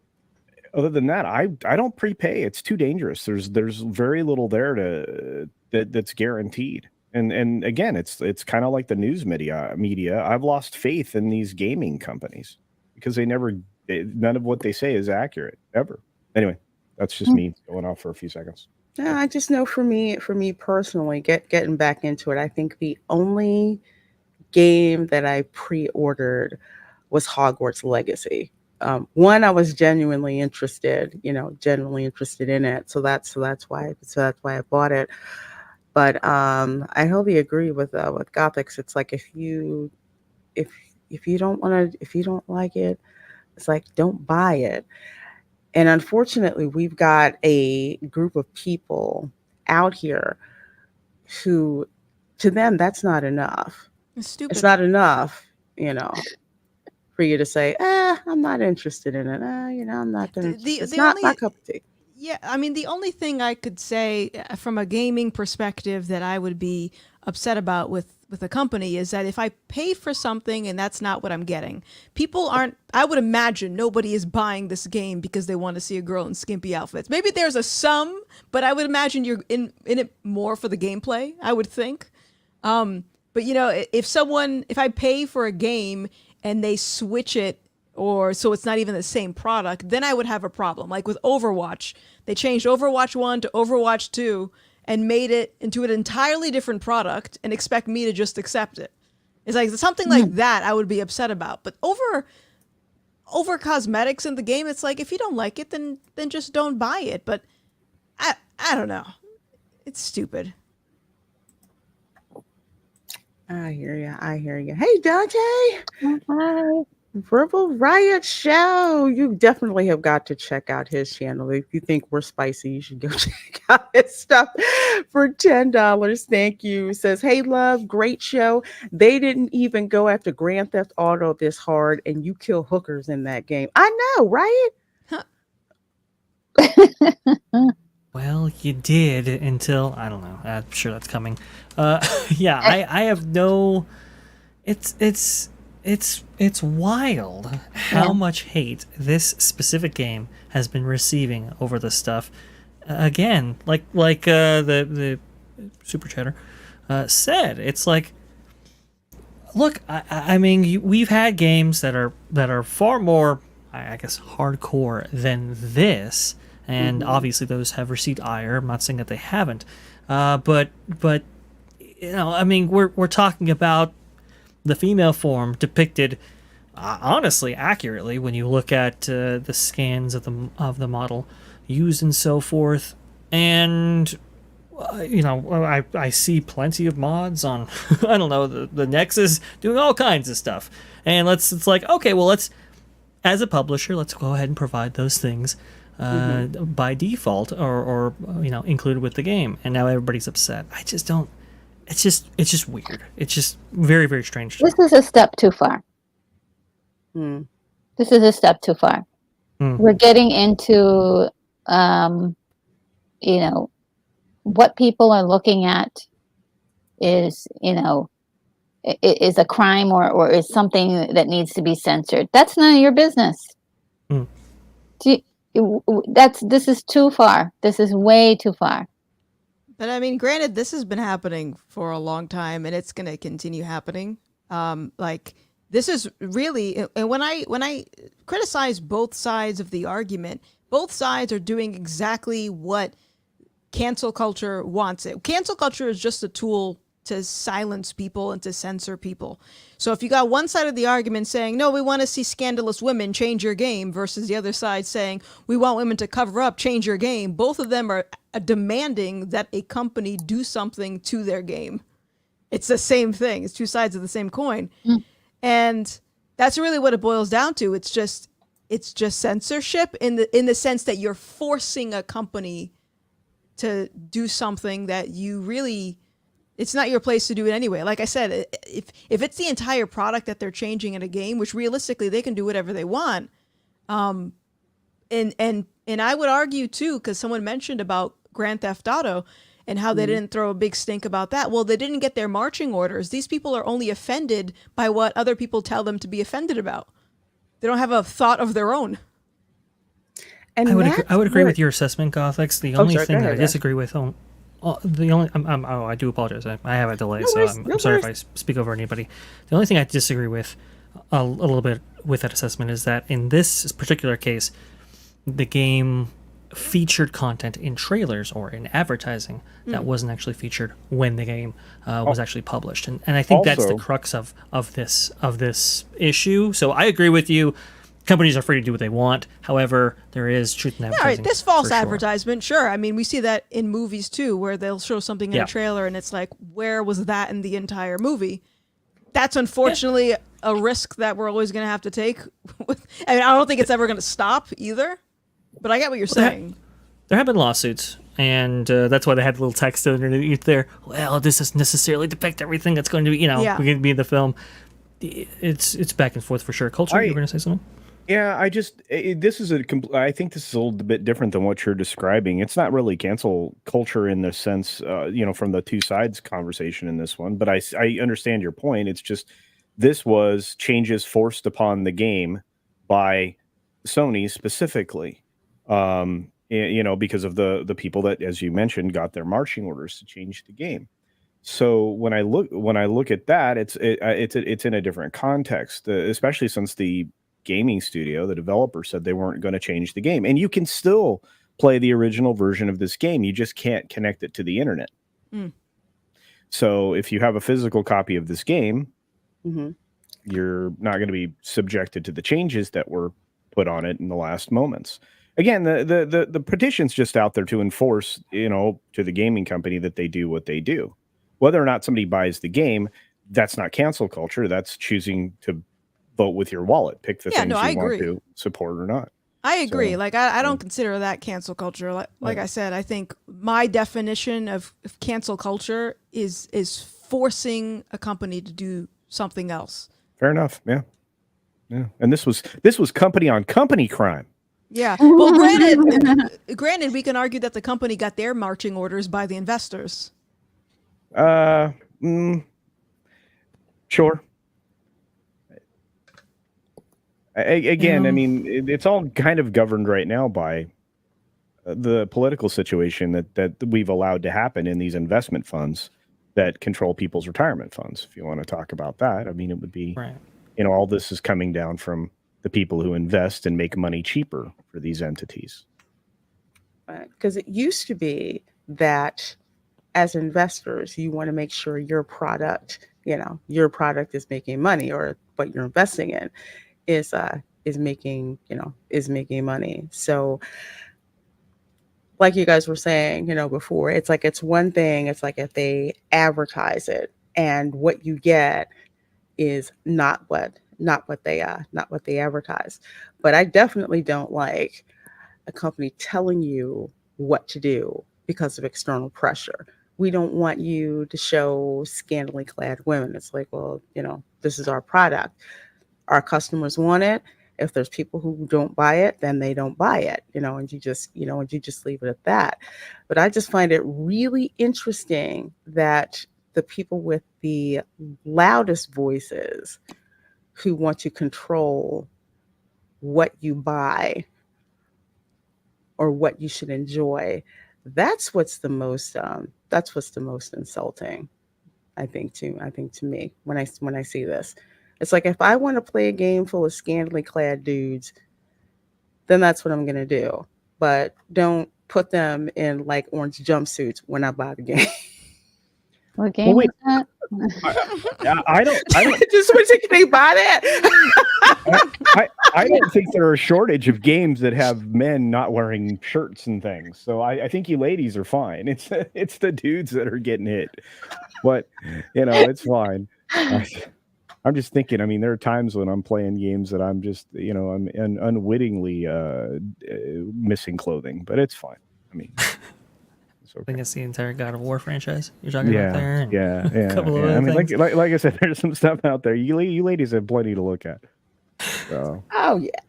other than that, I don't prepay. It's too dangerous. There's very little there that's guaranteed. And again, it's kind of like the news media. I've lost faith in these gaming companies because none of what they say is accurate ever. Anyway, that's just me going off for a few seconds. Yeah, I just know for me personally, getting back into it, I think the only game that I pre-ordered was Hogwarts Legacy. One, I was genuinely interested in it. So that's why I bought it. But I wholly agree with Gothix. It's like, if you don't like it, it's like, don't buy it. And unfortunately, we've got a group of people out here who, to them, that's not enough. It's stupid. It's not enough, for you to say, I'm not interested in it. I'm not going to. It's not my cup of tea. Yeah, I mean, the only thing I could say from a gaming perspective that I would be upset about with a company is that if I pay for something and that's not what I'm getting, people aren't, I would imagine nobody is buying this game because they want to see a girl in skimpy outfits. Maybe there's a sum, but I would imagine you're in it more for the gameplay, I would think. But if I pay for a game and they switch it, or so it's not even the same product, then I would have a problem. Like with Overwatch, they changed Overwatch 1 to Overwatch 2 and made it into an entirely different product and expect me to just accept it. It's like something like that I would be upset about. But over cosmetics in the game, it's like, if you don't like it, then just don't buy it. But I don't know. It's stupid. I hear you. Hey, Dante. Hi. Verbal Riot Show. You definitely have got to check out his channel. If you think we're spicy, you should go check out his stuff for $10. Thank you. Says, hey, love, great show. They didn't even go after Grand Theft Auto this hard, and you kill hookers in that game. I know, right? Well, you did until I don't know. I'm sure that's coming. Yeah, I have no. It's wild how much hate this specific game has been receiving over this stuff. Again, like the super chatter said, it's like, look, I mean, we've had games that are far more, I guess, hardcore than this. And obviously those have received ire. I'm not saying that they haven't, but you know, I mean, we're talking about the female form depicted, honestly, accurately when you look at the scans of the model used and so forth. And you know, I see plenty of mods on I don't know, the Nexus doing all kinds of stuff. And it's like, okay, well, let's, as a publisher, let's go ahead and provide those things by default, or you know, included with the game. And now everybody's upset. I just don't. It's just weird. It's just very, very strange. This is a step too far. This is a step too far. We're getting into, you know, what people are looking at is, you know, is a crime or is something that needs to be censored. That's none of your business. This is too far. This is way too far. But I mean, granted, this has been happening for a long time, and it's going to continue happening. Like, this is really, and when I criticize both sides of the argument, both sides are doing exactly what cancel culture wants it. Cancel culture is just a tool to silence people and to censor people. So if you got one side of the argument saying, no, we want to see scandalous women, change your game, versus the other side saying, we want women to cover up, change your game, both of them are demanding that a company do something to their game. It's the same thing. It's two sides of the same coin. And that's really what it boils down to. It's just censorship in the sense that you're forcing a company to do something that you really, it's not your place to do it anyway. Like I said, if it's the entire product that they're changing in a game, which realistically they can do whatever they want. And I would argue too, because someone mentioned about Grand Theft Auto and how they didn't throw a big stink about that. Well, they didn't get their marching orders. These people are only offended by what other people tell them to be offended about. They don't have a thought of their own. And I would agree with your assessment, Gothix. The only thing that I disagree with, I do apologize. I have a delay, so I'm sorry if I speak over anybody. The only thing I disagree with a little bit with that assessment is that in this particular case, the game featured content in trailers or in advertising that wasn't actually featured when the game was actually published, and I think that's the crux of this issue. So I agree with you. Companies are free to do what they want. However, there is truth in advertising. Yeah, right. This false advertisement, sure. I mean, we see that in movies too, where they'll show something in a trailer and it's like, where was that in the entire movie? That's unfortunately a risk that we're always going to have to take. I mean, I don't think it's ever going to stop either, but I get what you're saying. There have been lawsuits, and that's why they had the little text underneath there. Well, this doesn't necessarily depict everything that's going to be, going to be in the film. It's back and forth for sure. Culture, you were going to say something? Yeah, I think this is a little bit different than what you're describing. It's not really cancel culture in the sense, from the two sides conversation in this one, but I understand your point. It's just, this was changes forced upon the game by Sony specifically, because of the people that, as you mentioned, got their marching orders to change the game. So when I look at that, it's in a different context, especially since the gaming studio, the developer, said they weren't going to change the game, and you can still play the original version of this game. You just can't connect it to the internet. So if you have a physical copy of this game, you're not going to be subjected to the changes that were put on it in the last moments. Again, the petition's just out there to enforce, to the gaming company that they do what they do. Whether or not somebody buys the game, that's not cancel culture. That's choosing to vote with your wallet. Pick the Yeah, things no, you I want agree. to support or not. I agree. So, Like, I don't consider that cancel culture. Like I said, I think my definition of cancel culture is forcing a company to do something else. Fair enough. Yeah. Yeah. And this was company on company crime. Yeah. Well, granted, we can argue that the company got their marching orders by the investors. Sure. Again, I mean, it's all kind of governed right now by the political situation that we've allowed to happen in these investment funds that control people's retirement funds. If you want to talk about that, I mean, it would be, all this is coming down from the people who invest and make money cheaper for these entities. Because it used to be that as investors, you want to make sure your product is making money, or what you're investing in is making money. So like you guys were saying, before, it's like, it's one thing, it's like if they advertise it and what you get is not what they advertise. But I definitely don't like a company telling you what to do because of external pressure. We don't want you to show scantily clad women. It's like, well, this is our product. Our customers want it. If there's people who don't buy it, then they don't buy it, and you just leave it at that. But I just find it really interesting that the people with the loudest voices who want to control what you buy or what you should enjoy, that's what's the most insulting, I think to me when I see this. It's like, if I want to play a game full of scantily clad dudes, then that's what I'm going to do. But don't put them in like orange jumpsuits when I buy the game. What game was that? I don't just particularly buy that. I don't think there are a shortage of games that have men not wearing shirts and things. So I think you ladies are fine. It's the dudes that are getting hit. But it's fine. I'm just thinking, I mean, there are times when I'm playing games that I'm just, I'm unwittingly missing clothing, but it's fine. I mean, it's okay. I think it's the entire God of War franchise you're talking about there. Yeah. A couple of other I mean, things. like I said, there's some stuff out there. You ladies have plenty to look at. So. Oh yeah.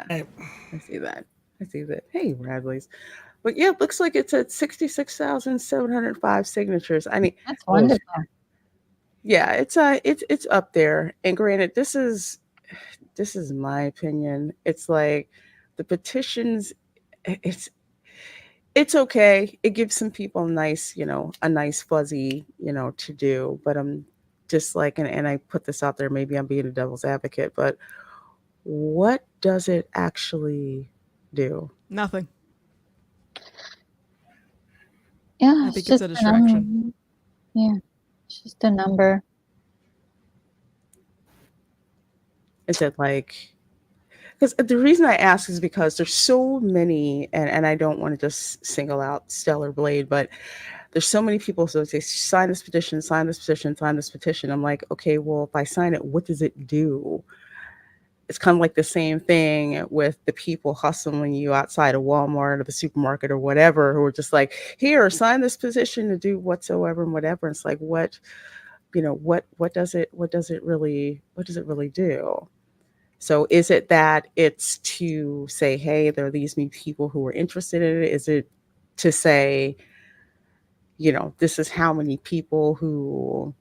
I see that. Hey, Radleys. But yeah, it looks like it's at 66,705 signatures. I mean, that's wonderful. Yeah, it's up there. And granted, this is my opinion. It's like the petitions, it's okay. It gives some people a nice fuzzy, to do. But I'm just like, and I put this out there, maybe I'm being a devil's advocate, but what does it actually do? Nothing. Yeah, I think it's a distraction. Yeah. It's just a number. Is it like, because the reason I ask is because there's so many, and I don't want to just single out Stellar Blade, but there's so many people. So they sign this petition, sign this petition, sign this petition. I'm like, okay, well, if I sign it, what does it do? It's kind of like the same thing with the people hustling you outside of Walmart or the supermarket or whatever, who are just like, here, sign this petition to do whatsoever and whatever. And it's like, what does it really do? So is it that it's to say, hey, there are these new people who are interested in it? Is it to say, this is how many people who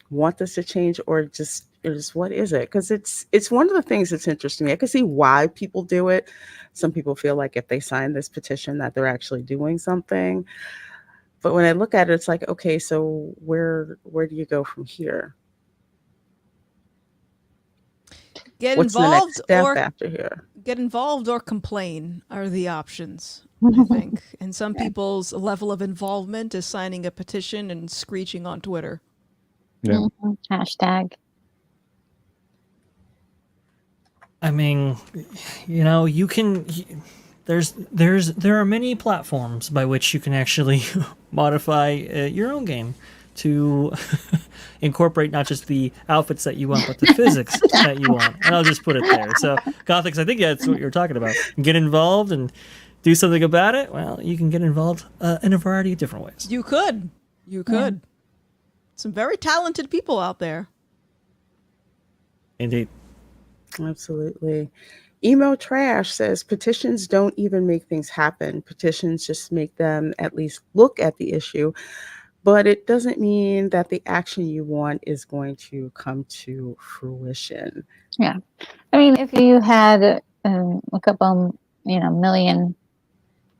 want this to change, or just what is it? Because it's one of the things that's interesting me. I can see why people do it. Some people feel like if they sign this petition that they're actually doing something. But when I look at it, it's like, okay, so where do you go from here? What's the next step after here? Get involved or complain are the options, I think. And some people's level of involvement is signing a petition and screeching on Twitter. Yeah. Hashtag. I mean, you can. There are many platforms by which you can actually modify your own game to incorporate not just the outfits that you want, but the physics that you want. And I'll just put it there. So, Gothix, I think that's what you're talking about. Get involved and do something about it. Well, you can get involved in a variety of different ways. You could. You could. Some very talented people out there. Indeed. Absolutely. Emo Trash says petitions don't even make things happen. Petitions just make them at least look at the issue, but it doesn't mean that the action you want is going to come to fruition. Yeah. I mean, if you had a couple, million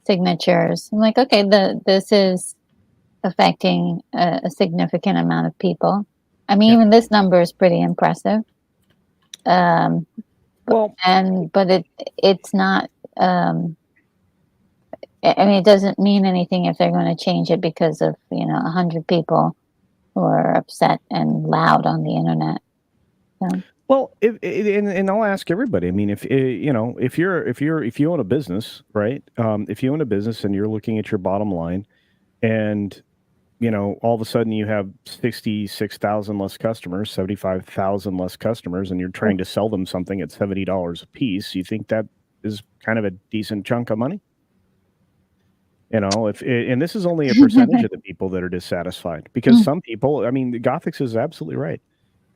signatures, I'm like, okay, this is affecting a significant amount of people. I mean, even this number is pretty impressive. But it's not. I mean, it doesn't mean anything if they're going to change it because of 100 people who are upset and loud on the internet. So. Well, and I'll ask everybody. I mean, if you own a business, right? If you own a business and you're looking at your bottom line, and all of a sudden you have 66,000 less customers, 75,000 less customers, and you're trying to sell them something at $70 a piece, you think that is kind of a decent chunk of money? And this is only a percentage of the people that are dissatisfied, because some people, I mean, Gothix is absolutely right.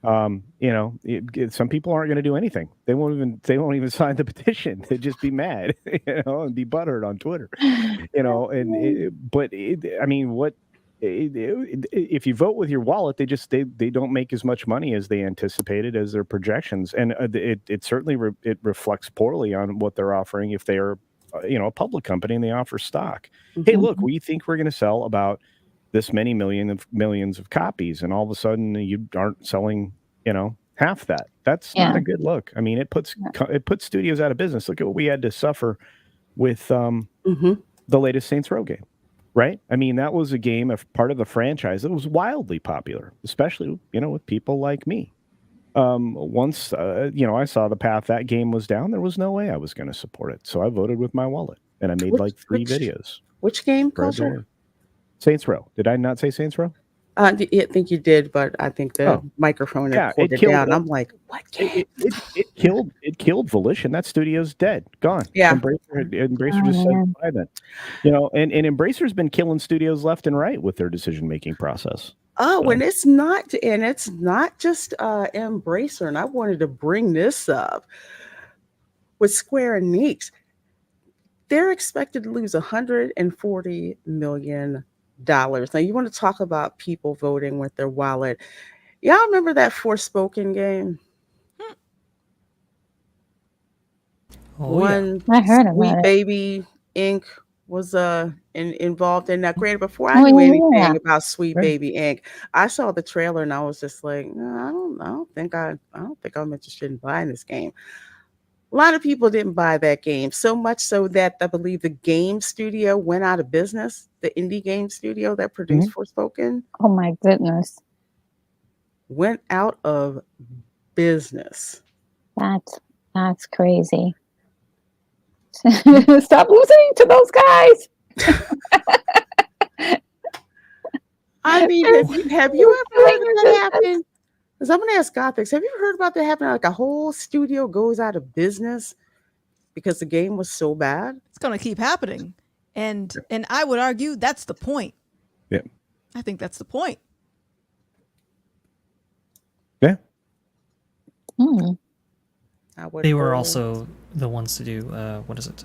Some people aren't going to do anything. They won't even sign the petition. They'd just be mad, and be butthurt on Twitter, if you vote with your wallet, they don't make as much money as they anticipated as their projections, and it certainly reflects poorly on what they're offering if they are a public company and they offer stock. Hey, look, we think we're going to sell about this many millions of copies, and all of a sudden you aren't selling half that. That's not a good look. I mean, it puts studios out of business. Look at what we had to suffer with the latest Saints Row game. Right? I mean, that was a game, part of the franchise that was wildly popular, especially, with people like me. Once, I saw the path that game was down, there was no way I was going to support it. So I voted with my wallet, and I made three videos. Which game, Culture? Saints Row. Did I not say Saints Row? I think you did, but I think the microphone had pulled it down. I'm like, what game? It killed Volition. That studio's dead, gone. Yeah, Embracer just said bye then. And Embracer's been killing studios left and right with their decision making process. And it's not just Embracer. And I wanted to bring this up with Square Enix. They're expected to lose $140 million. Now, you want to talk about people voting with their wallet. Y'all remember that Forspoken game? I heard about Sweet it. Baby Inc. was involved in that. Granted, before I knew anything about Sweet Baby Inc., I saw the trailer and I was just like, no, I don't think I'm interested in buying this game. A lot of people didn't buy that game, so much so that I believe the game studio went out of business. The indie game studio that produced Forspoken. Oh my goodness. Went out of business. That's crazy. Stop listening to those guys. I mean, have you ever heard of that happen? Because I'm going to ask Gothix, have you ever heard about that happening? Like a whole studio goes out of business because the game was so bad? It's going to keep happening. And I would argue that's the point. Yeah. I think that's the point. Yeah. They were also the ones to do, what is it?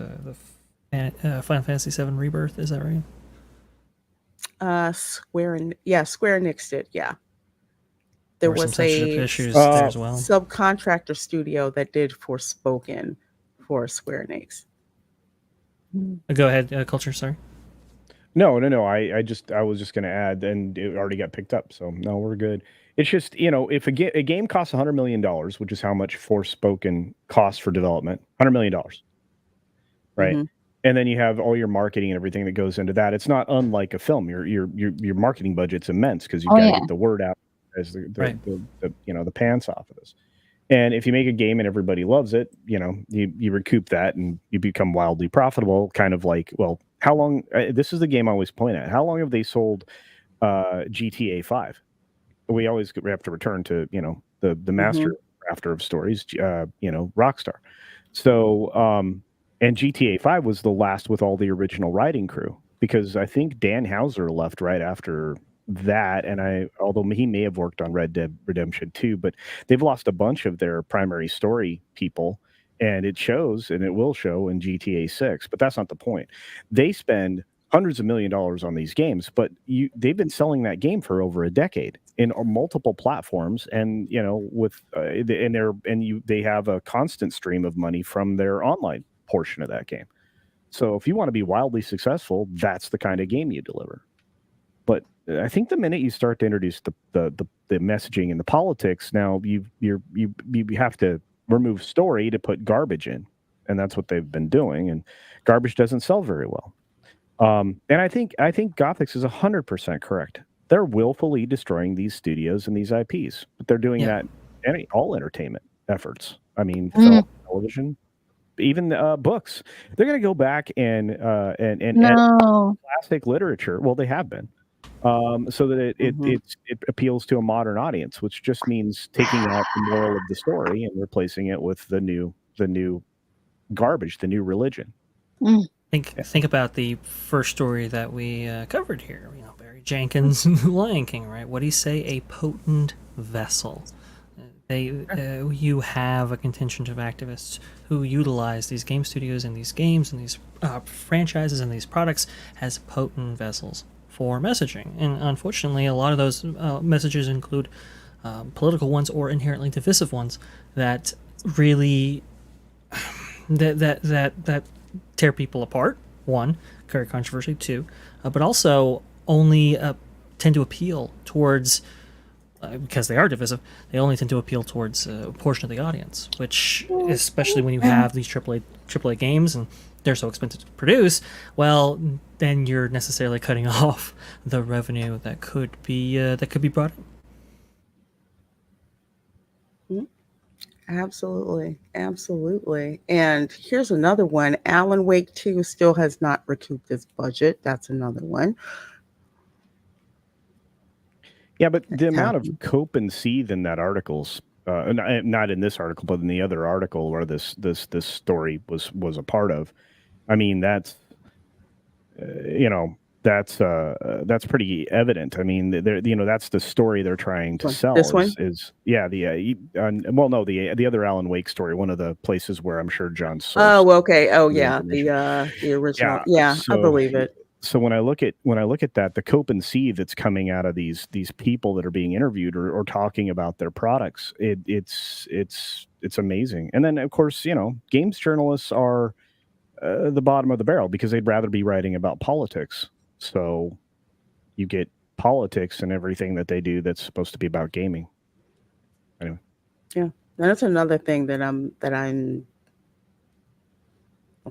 The Final Fantasy VII Rebirth, is that right? Square Enix did, yeah. There was a issues there as well. Subcontractor studio that did Forspoken for Square Enix. Go ahead, Culture, sorry. No. I was just going to add, and it already got picked up, so no, we're good. It's just, if a game costs $100 million, which is how much Forspoken costs for development, $100 million, right? Mm-hmm. And then you have all your marketing and everything that goes into that. It's not unlike a film. Your marketing budget's immense because you've got to get the word out as the pants off of this. And if you make a game and everybody loves it, you recoup that and you become wildly profitable. Kind of like, well, how long? This is the game I always point at. How long have they sold GTA 5. We always have to return to, the master crafter of stories, Rockstar. So, and GTA 5 was the last with all the original writing crew, because I think Dan Houser left right after that. And although he may have worked on Red Dead Redemption 2, but they've lost a bunch of their primary story people, and it shows, and it will show in GTA 6. But that's not the point. They spend hundreds of $1 million on these games, but they've been selling that game for over a decade in multiple platforms, and they have a constant stream of money from their online portion of that game. So if you want to be wildly successful, that's the kind of game you deliver. But I think the minute you start to introduce the messaging and the politics, now you have to remove story to put garbage in, and that's what they've been doing. And garbage doesn't sell very well. And I think Gothix is 100% correct. They're willfully destroying these studios and these IPs, but they're doing that in all entertainment efforts. I mean, film, television, even books. They're going to go back and edit classic literature. Well, they have been, so that it appeals to a modern audience, which just means taking out the moral of the story and replacing it with the new garbage, the new religion. Think about the first story that we covered here. Barry Jenkins and the Lion King, right? What do you say? A potent vessel. You have a contingent of activists who utilize these game studios and these games and these franchises and these products as potent vessels for messaging. And unfortunately, a lot of those messages include political ones or inherently divisive ones that really that tear people apart. One, create controversy. Two, but also only tend to appeal towards, because they are divisive, they only tend to appeal towards a portion of the audience, which, especially when you have these AAA games and they're so expensive to produce, well, then you're necessarily cutting off the revenue that could be brought in. Absolutely. And here's another one. Alan Wake 2 still has not recouped its budget. That's another one. Yeah, but the amount of cope and seethe in that article's not in this article, but in the other article where this story was a part of. I mean, that's that's pretty evident. I mean, that's the story they're trying to sell. This one? The other Alan Wake story, one of the places where I'm sure John sourced. Oh, okay. Oh, yeah. The original. Yeah, I believe it. So when I look at that, the cope and seethe that's coming out of these people that are being interviewed or talking about their products, it's amazing. And then of course, games journalists are the bottom of the barrel because they'd rather be writing about politics. So you get politics and everything that they do that's supposed to be about gaming. Anyway. Yeah, that's another thing that I'm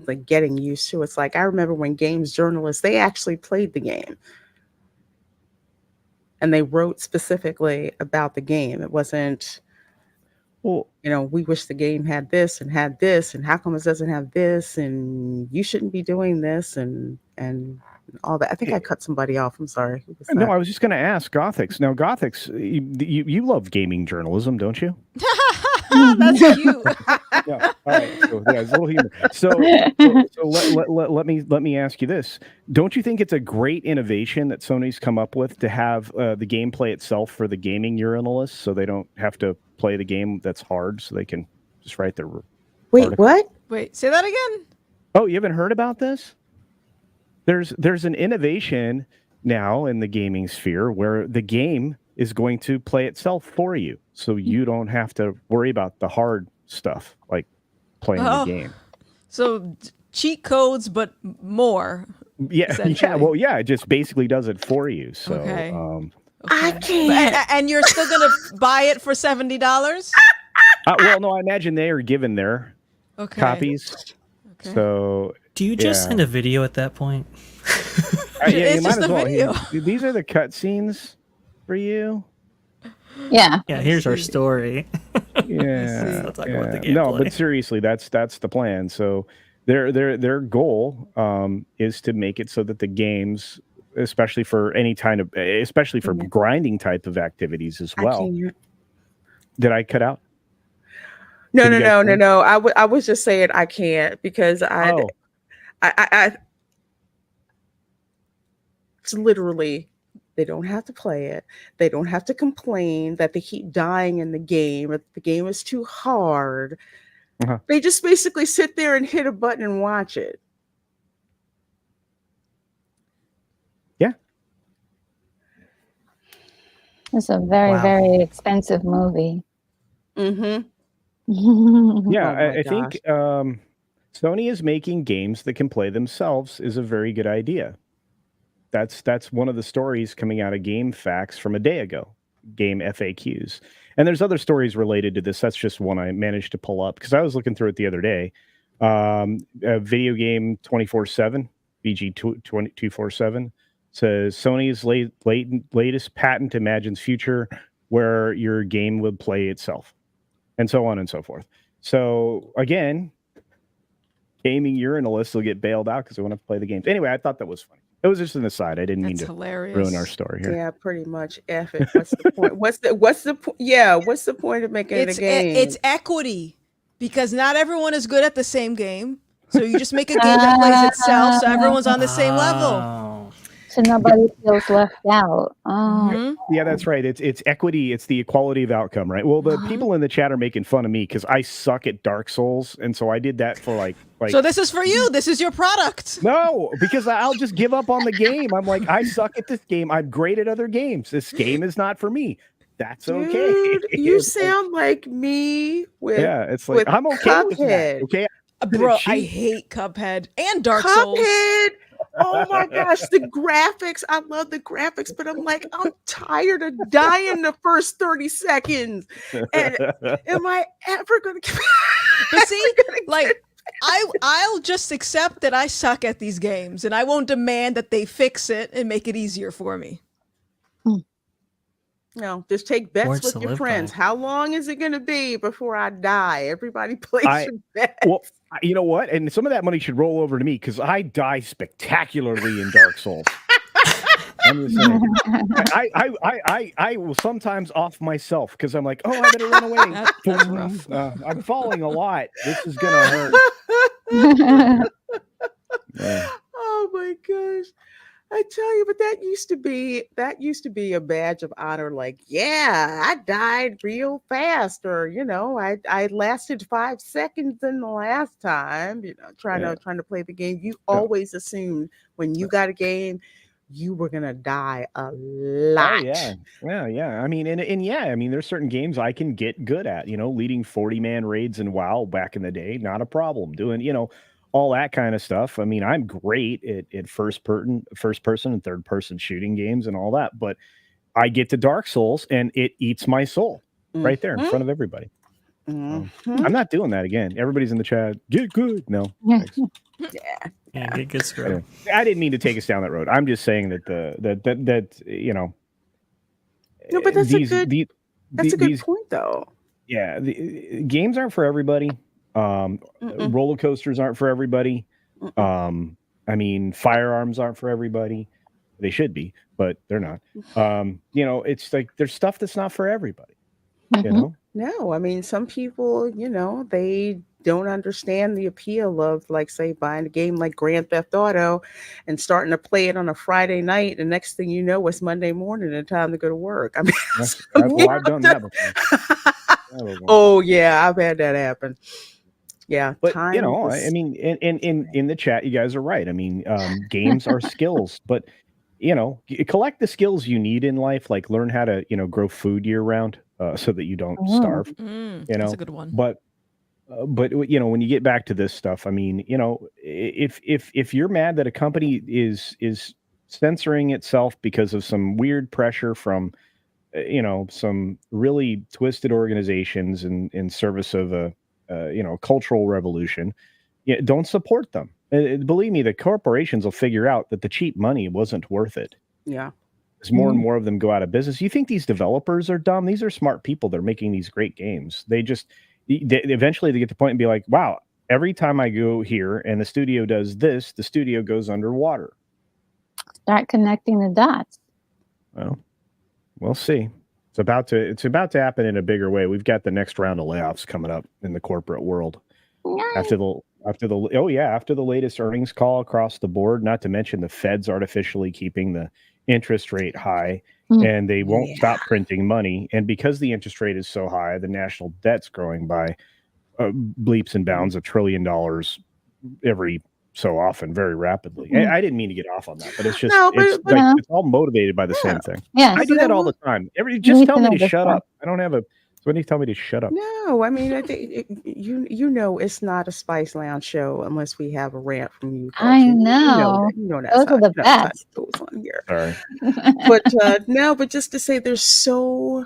like getting used to. It's like I remember when games journalists, they actually played the game and they wrote specifically about the game. It wasn't, well, we wish the game had this, and how come it doesn't have this, and you shouldn't be doing this, and all that. I think I cut somebody off. I'm sorry. No, I was just going to ask Gothix. Now, Gothix, you love gaming journalism, don't you? That's you. Yeah. All right. So yeah, it's a little humor. So let me ask you this: don't you think it's a great innovation that Sony's come up with to have the gameplay itself for the gaming journalists, so they don't have to play the game that's hard, so they can just write their article? What? Wait, say that again. Oh, you haven't heard about this? There's an innovation now in the gaming sphere where the game is going to play itself for you, so you don't have to worry about the hard stuff like playing the game. So cheat codes, but more. Yeah. Well, yeah, it just basically does it for you. So okay. I can't. And you're still gonna buy it for $70? Well, no, I imagine they are given their copies. Okay. So do you just send a video at that point? Yeah, it's just a video. These are the cutscenes for you. Yeah. Yeah. Here's our story. Yeah. Let's talk about the gameplay. No, but seriously, that's the plan. So their goal is to make it so that the games especially for any kind of, especially for grinding type of activities as well. Did I cut out? No. I was just saying I can't because I it's literally, they don't have to play it. They don't have to complain that they keep dying in the game. If the game is too hard, they just basically sit there and hit a button and watch it. Yeah. It's a very expensive movie. Yeah, I think Sony is making games that can play themselves is a very good idea. That's one of the stories coming out of Game Facts from a day ago, Game FAQs. And there's other stories related to this. That's just one I managed to pull up because I was looking through it the other day. Video Game 24/7, VG 247, says Sony's latest patent imagines future where your game would play itself, and so on and so forth. So again, gaming urinalists will get bailed out because they want to play the games. Anyway, I thought that was funny. It was just an aside. I didn't mean to ruin our story here. Yeah, pretty much. F it. What's the point? What's the point of making it a game? It's equity, because not everyone is good at the same game. So you just make a game that plays itself, so everyone's on the same level. So nobody feels left out. Oh. Yeah, that's right. It's equity. It's the equality of outcome, right? Well, the people in the chat are making fun of me because I suck at Dark Souls, and so I did that for like. So this is for you. This is your product. No, because I'll just give up on the game. I'm like, I suck at this game. I'm great at other games. This game is not for me. That's okay. Dude, you sound like me with it's like I'm okay Cuphead. with that. Okay, bro, I hate Cuphead and Dark Souls. Oh my gosh, the graphics. I love the graphics, but I'm like, I'm tired of dying the first 30 seconds. And am I ever going to But see, like, I'll just accept that I suck at these games, and I won't demand that they fix it and make it easier for me. No, just take bets with your friends. How long is it going to be before I die? Everybody plays your bets. Well, you know what? And some of that money should roll over to me because I die spectacularly in Dark Souls. I'm just saying. I will sometimes off myself because I'm like, oh, I better run away. That's rough. I'm falling a lot. This is gonna hurt. Oh my gosh. I tell you, but that used to be a badge of honor. Like, yeah, I died real fast, or I lasted 5 seconds in the last time. Trying to play the game. You always assumed when you got a game, you were gonna die a lot. Oh, yeah. I mean, and there's certain games I can get good at. Leading 40-man raids in WoW back in the day, not a problem. Doing all that kind of stuff. I mean, I'm great at first person and third person shooting games and all that, but I get to Dark Souls and it eats my soul right there in front of everybody. I'm not doing that again. Everybody's in the chat. Get good. No. Yeah, get good screw. I didn't mean to take us down that road. I'm just saying that No, but that's a good point though. Yeah, the games aren't for everybody. Roller coasters aren't for everybody. I mean, firearms aren't for everybody. They should be, but they're not. It's like there's stuff that's not for everybody. No, I mean, some people, they don't understand the appeal of, like, say, buying a game like Grand Theft Auto and starting to play it on a Friday night. The next thing you know, it's Monday morning and time to go to work. I mean, I've done that before. Oh yeah, I've had that happen. Yeah, but I mean, in the chat, you guys are right. I mean, games are skills, but collect the skills you need in life, like learn how to grow food year round, so that you don't starve. That's a good one. But when you get back to this stuff, I mean, if you're mad that a company is censoring itself because of some weird pressure from some really twisted organizations in service of a cultural revolution, don't support them. Believe me, the corporations will figure out that the cheap money wasn't worth it. Yeah. As more and more of them go out of business. You think these developers are dumb? These are smart people. They're making these great games. Eventually they get to the point and be like, wow, every time I go here and the studio does this, the studio goes underwater. start connecting the dots. Well, we'll see. It's about to happen in a bigger way. We've got the next round of layoffs coming up in the corporate world. After the latest earnings call across the board, not to mention the Fed's artificially keeping the interest rate high, and they won't stop printing money. And because the interest rate is so high, the national debt's growing by bleeps and bounds $1 trillion every so often, very rapidly. I didn't mean to get off on that, but it's just it's all motivated by the same thing. Yeah, I do that all the time. Just tell me to shut up. I don't have a. So when you tell me to shut up? No, I mean, I think you know it's not a Spice Lounge show unless we have a rant from you. I know. You know that's those are the best. Goes on here. Sorry. But just to say, there's so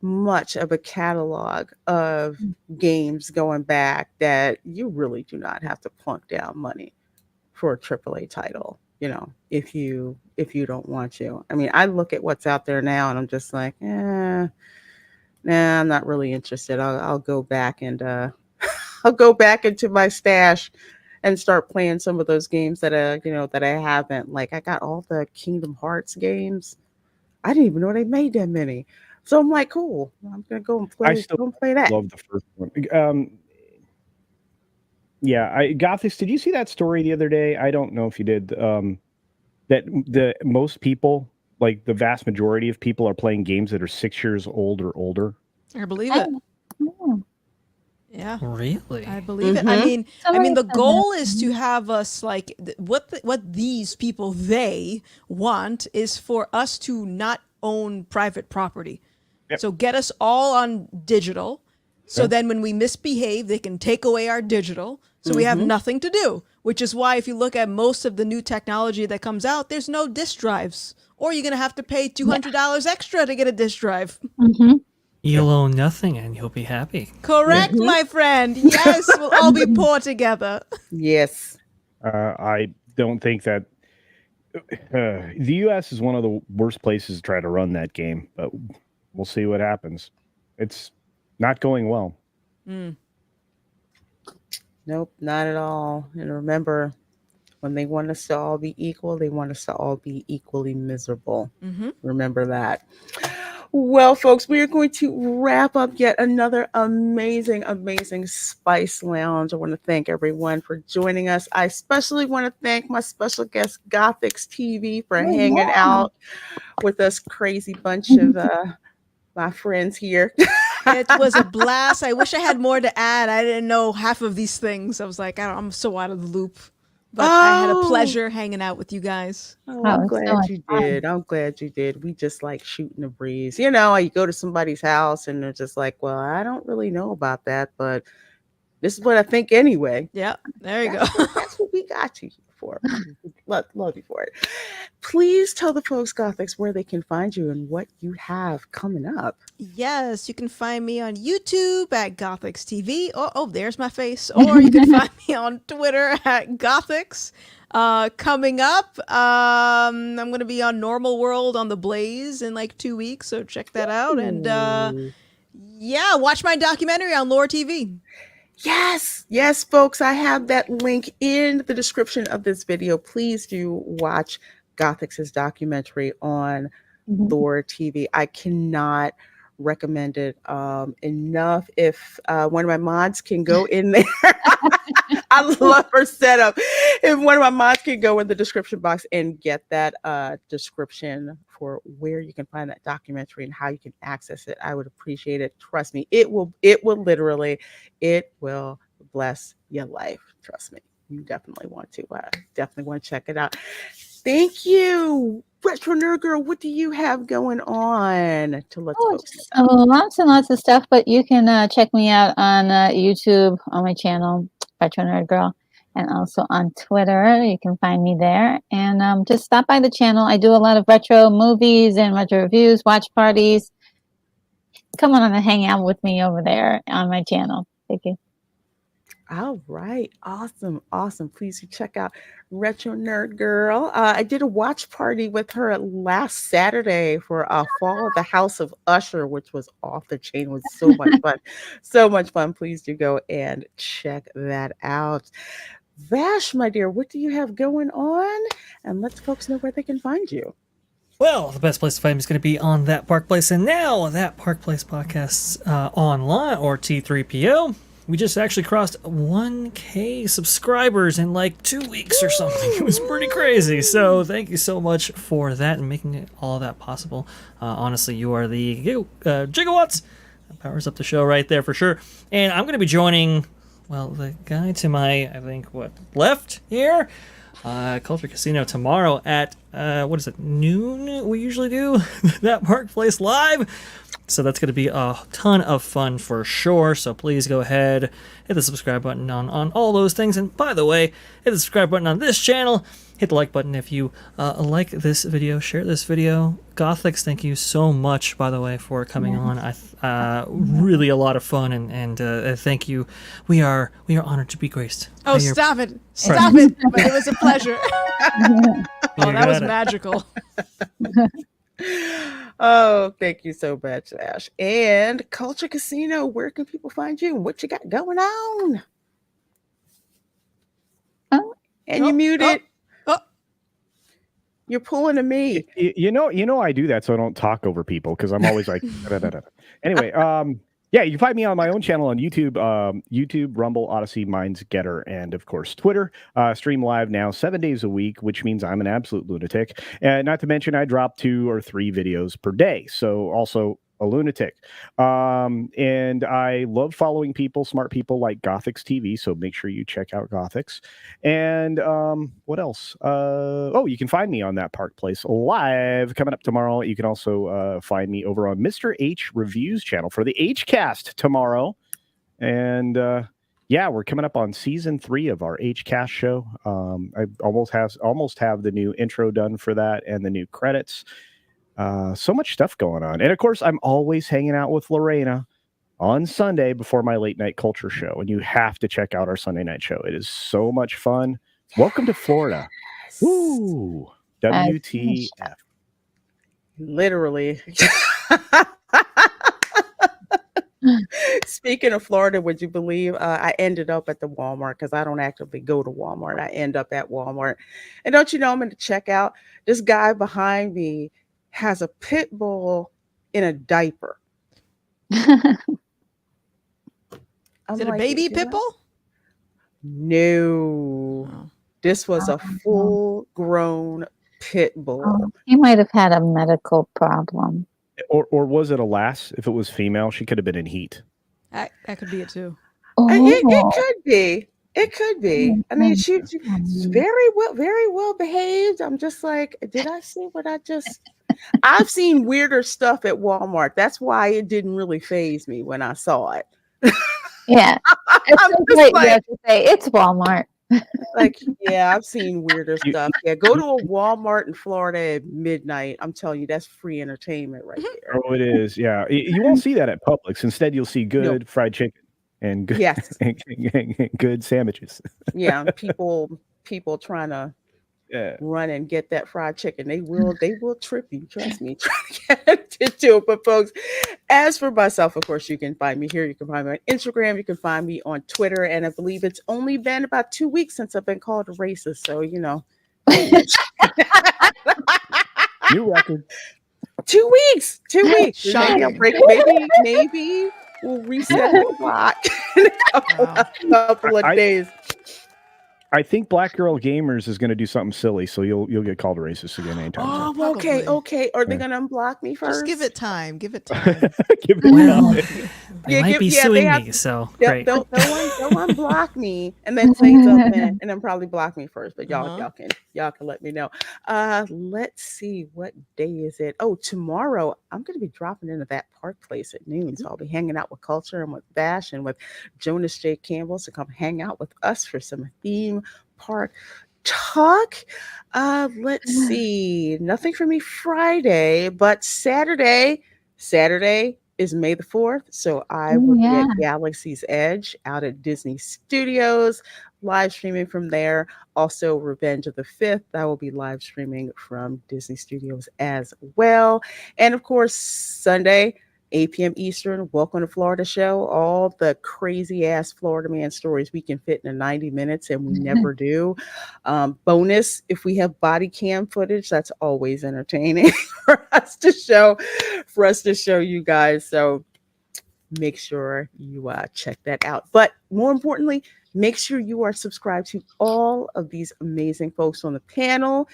much of a catalog of games going back that you really do not have to plunk down money for a AAA title. You know, if you don't want to. I mean, I look at what's out there now, and I'm just like, nah, I'm not really interested. I'll go back and I'll go back into my stash and start playing some of those games that that I haven't. Like I got all the Kingdom Hearts games. I didn't even know they made that many. So I'm like, cool. I'm gonna go and play. That. Love the first one. Gothix, did you see that story the other day? I don't know if you did. That most people, like the vast majority of people, are playing games that are 6 years old or older. I believe it. Yeah. Really? I believe it. I mean, the goal is to have us like what these people they want is for us to not own private property. Yep. So get us all on digital. So then when we misbehave, they can take away our digital. So we have nothing to do, which is why if you look at most of the new technology that comes out, there's no disk drives, or you're going to have to pay $200 extra to get a disk drive. You'll own nothing and you'll be happy. Correct, my friend. Yes, we'll all be poor together. Yes. I don't think that the U.S. is one of the worst places to try to run that game, but we'll see what happens. It's not going well. Nope, not at all. And remember, when they want us to all be equal, they want us to all be equally miserable. Remember that. Well, folks, we are going to wrap up yet another amazing, amazing Spice Lounge. I want to thank everyone for joining us. I especially want to thank my special guest, GothixTV, for hanging out with us crazy bunch of my friends here. It was a blast. I wish I had more to add. I didn't know half of these things. I was like, I'm so out of the loop. But I had a pleasure hanging out with you guys. Oh, I'm glad you did. I'm glad you did. We just like shooting the breeze. You know, you go to somebody's house and they're just like, well, I don't really know about that, but this is what I think anyway. Yeah, there you go. That's what we got you for. Love you for it. Please tell the folks, Gothix, where they can find you and what you have coming up. Yes, you can find me on YouTube at GothixTV. Oh, there's my face. Or you can find me on Twitter at Gothix. Coming up, I'm going to be on Normal World on the Blaze in like 2 weeks, so check that out. And watch my documentary on Lore TV. Yes, folks, I have that link in the description of this video. Please do watch Gothix's documentary on Thor TV. I cannot recommend it enough. If one of my mods can go in there, I love her setup. If one of my mods can go in the description box and get that description for where you can find that documentary and how you can access it, I would appreciate it. Trust me, it will bless your life. Trust me, you definitely want to check it out. Thank you, Retro Nerd Girl. What do you have going on to let folks know? Lots and lots of stuff, but you can check me out on YouTube on my channel, Retro Nerd Girl, and also on Twitter. You can find me there. And just stop by the channel. I do a lot of retro movies and retro reviews, watch parties. Come on and hang out with me over there on my channel. Thank you. All right. Awesome. Please do check out Retro Nerd Girl. I did a watch party with her last Saturday for Fall of the House of Usher, which was off the chain. It was so much fun. So much fun. Please do go and check that out. Vash, my dear, what do you have going on? And let the folks know where they can find you. Well, the best place to find me is going to be on That Park Place, and now That Park Place podcasts online, or T3PO. We just actually crossed 1K subscribers in like 2 weeks or something. It was pretty crazy. So thank you so much for that and making it all of that possible. Honestly, you are the gigawatts. That powers up the show right there for sure. And I'm going to be joining, well, the guy to my, I think, left here? Culture Casino tomorrow at, what is it, noon? We usually do That Park Place live. So that's going to be a ton of fun for sure. So please go ahead, hit the subscribe button on all those things. And by the way, hit the subscribe button on this channel. Hit the like button if you like this video. Share this video. Gothix, thank you so much, by the way, for coming on. Really a lot of fun, and thank you. We are honored to be graced. Oh, stop it. Stop it. But it was a pleasure. Oh, that was magical. Oh, thank you so much, Ash. And Culture Casino, where can people find you? What you got going on? And you muted. You're pulling to me. You know, I do that so I don't talk over people because I'm always like. Anyway, yeah, you can find me on my own channel on YouTube, Rumble, Odyssey, Minds, Getter, and of course Twitter. Stream live now 7 days a week, which means I'm an absolute lunatic. And not to mention, I drop 2 or 3 videos per day, so also a lunatic. And I love following people, smart people like GothixTV. So make sure you check out Gothix. And what else? Oh, you can find me on That Park Place live coming up tomorrow. You can also find me over on Mr. H Reviews channel for the Hcast tomorrow. And yeah, we're coming up on season 3 of our Hcast show. I almost have the new intro done for that and the new credits. So much stuff going on. And of course, I'm always hanging out with Lorena on Sunday before my late night culture show. And you have to check out our Sunday night show. It is so much fun. Welcome to Florida. Woo! WTF. Literally. Speaking of Florida, would you believe I ended up at the Walmart because I don't actively go to Walmart. I end up at Walmart. And don't you know, I'm going to check out. This guy behind me has a pit bull in a diaper. Is it a baby pit bull? No. Oh. This was a full-grown pit bull. He might have had a medical problem. Or was it a lass? If it was female, she could have been in heat. That could be it too. It could be. It could be. I mean, she's very well behaved. I'm just like, did I see what I just... I've seen weirder stuff at Walmart. That's why it didn't really faze me when I saw it. Yeah. You have to say, it's Walmart. Like, yeah, I've seen weirder stuff. Yeah, go to a Walmart in Florida at midnight. I'm telling you, that's free entertainment right there. Oh, it is. Yeah. You won't see that at Publix. Instead, you'll see good fried chicken and good, and good sandwiches. Yeah, people trying to run and get that fried chicken. They will trip you. Trust me. Try to get into it. But folks, as for myself, of course, you can find me here. You can find me on Instagram. You can find me on Twitter. And I believe it's only been about 2 weeks since I've been called a racist. So, you know. New record. 2 weeks. 2 weeks. Maybe we'll reset the clock in a couple of days. I think Black Girl Gamers is going to do something silly, so you'll get called a racist again anytime. Oh, okay. Are they going to unblock me first? Just give it time. Give it time. They might be suing me, so great. They'll unblock me and then say something, and then probably block me first. But y'all can let me know. Let's see, what day is it? Oh, tomorrow I'm going to be dropping into That Park Place at noon, so I'll be hanging out with Culture and with Bash and with Jonas J. Campbell. So come hang out with us for some theme park talk. Let's see, nothing for me Friday, but Saturday is May the 4th, so I will be at Galaxy's Edge out at Disney Studios, live streaming from there. Also, Revenge of the 5th, I will be live streaming from Disney Studios as well. And of course, Sunday, 8 p.m. Eastern. Welcome to Florida Show. All the crazy ass Florida man stories we can fit in 90 minutes, and we never do. Bonus, if we have body cam footage, that's always entertaining for us to show you guys. So make sure you check that out. But more importantly, make sure you are subscribed to all of these amazing folks on the panel.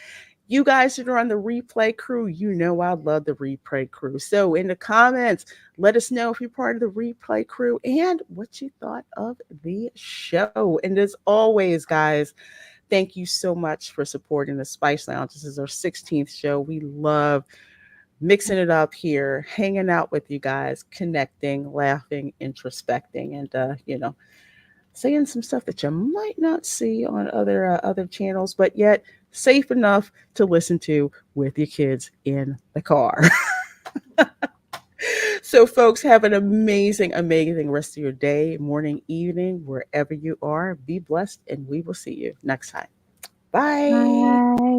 You guys that are on the replay crew, you know I love the replay crew. So in the comments, let us know if you're part of the replay crew and what you thought of the show. And as always, guys, thank you so much for supporting the Spice Lounge. This is our 16th show. We love mixing it up here, hanging out with you guys, connecting, laughing, introspecting, and saying some stuff that you might not see on other channels, but yet safe enough to listen to with your kids in the car. So, folks, have an amazing, amazing rest of your day, morning, evening, wherever you are. Be blessed, and we will see you next time. Bye. Bye.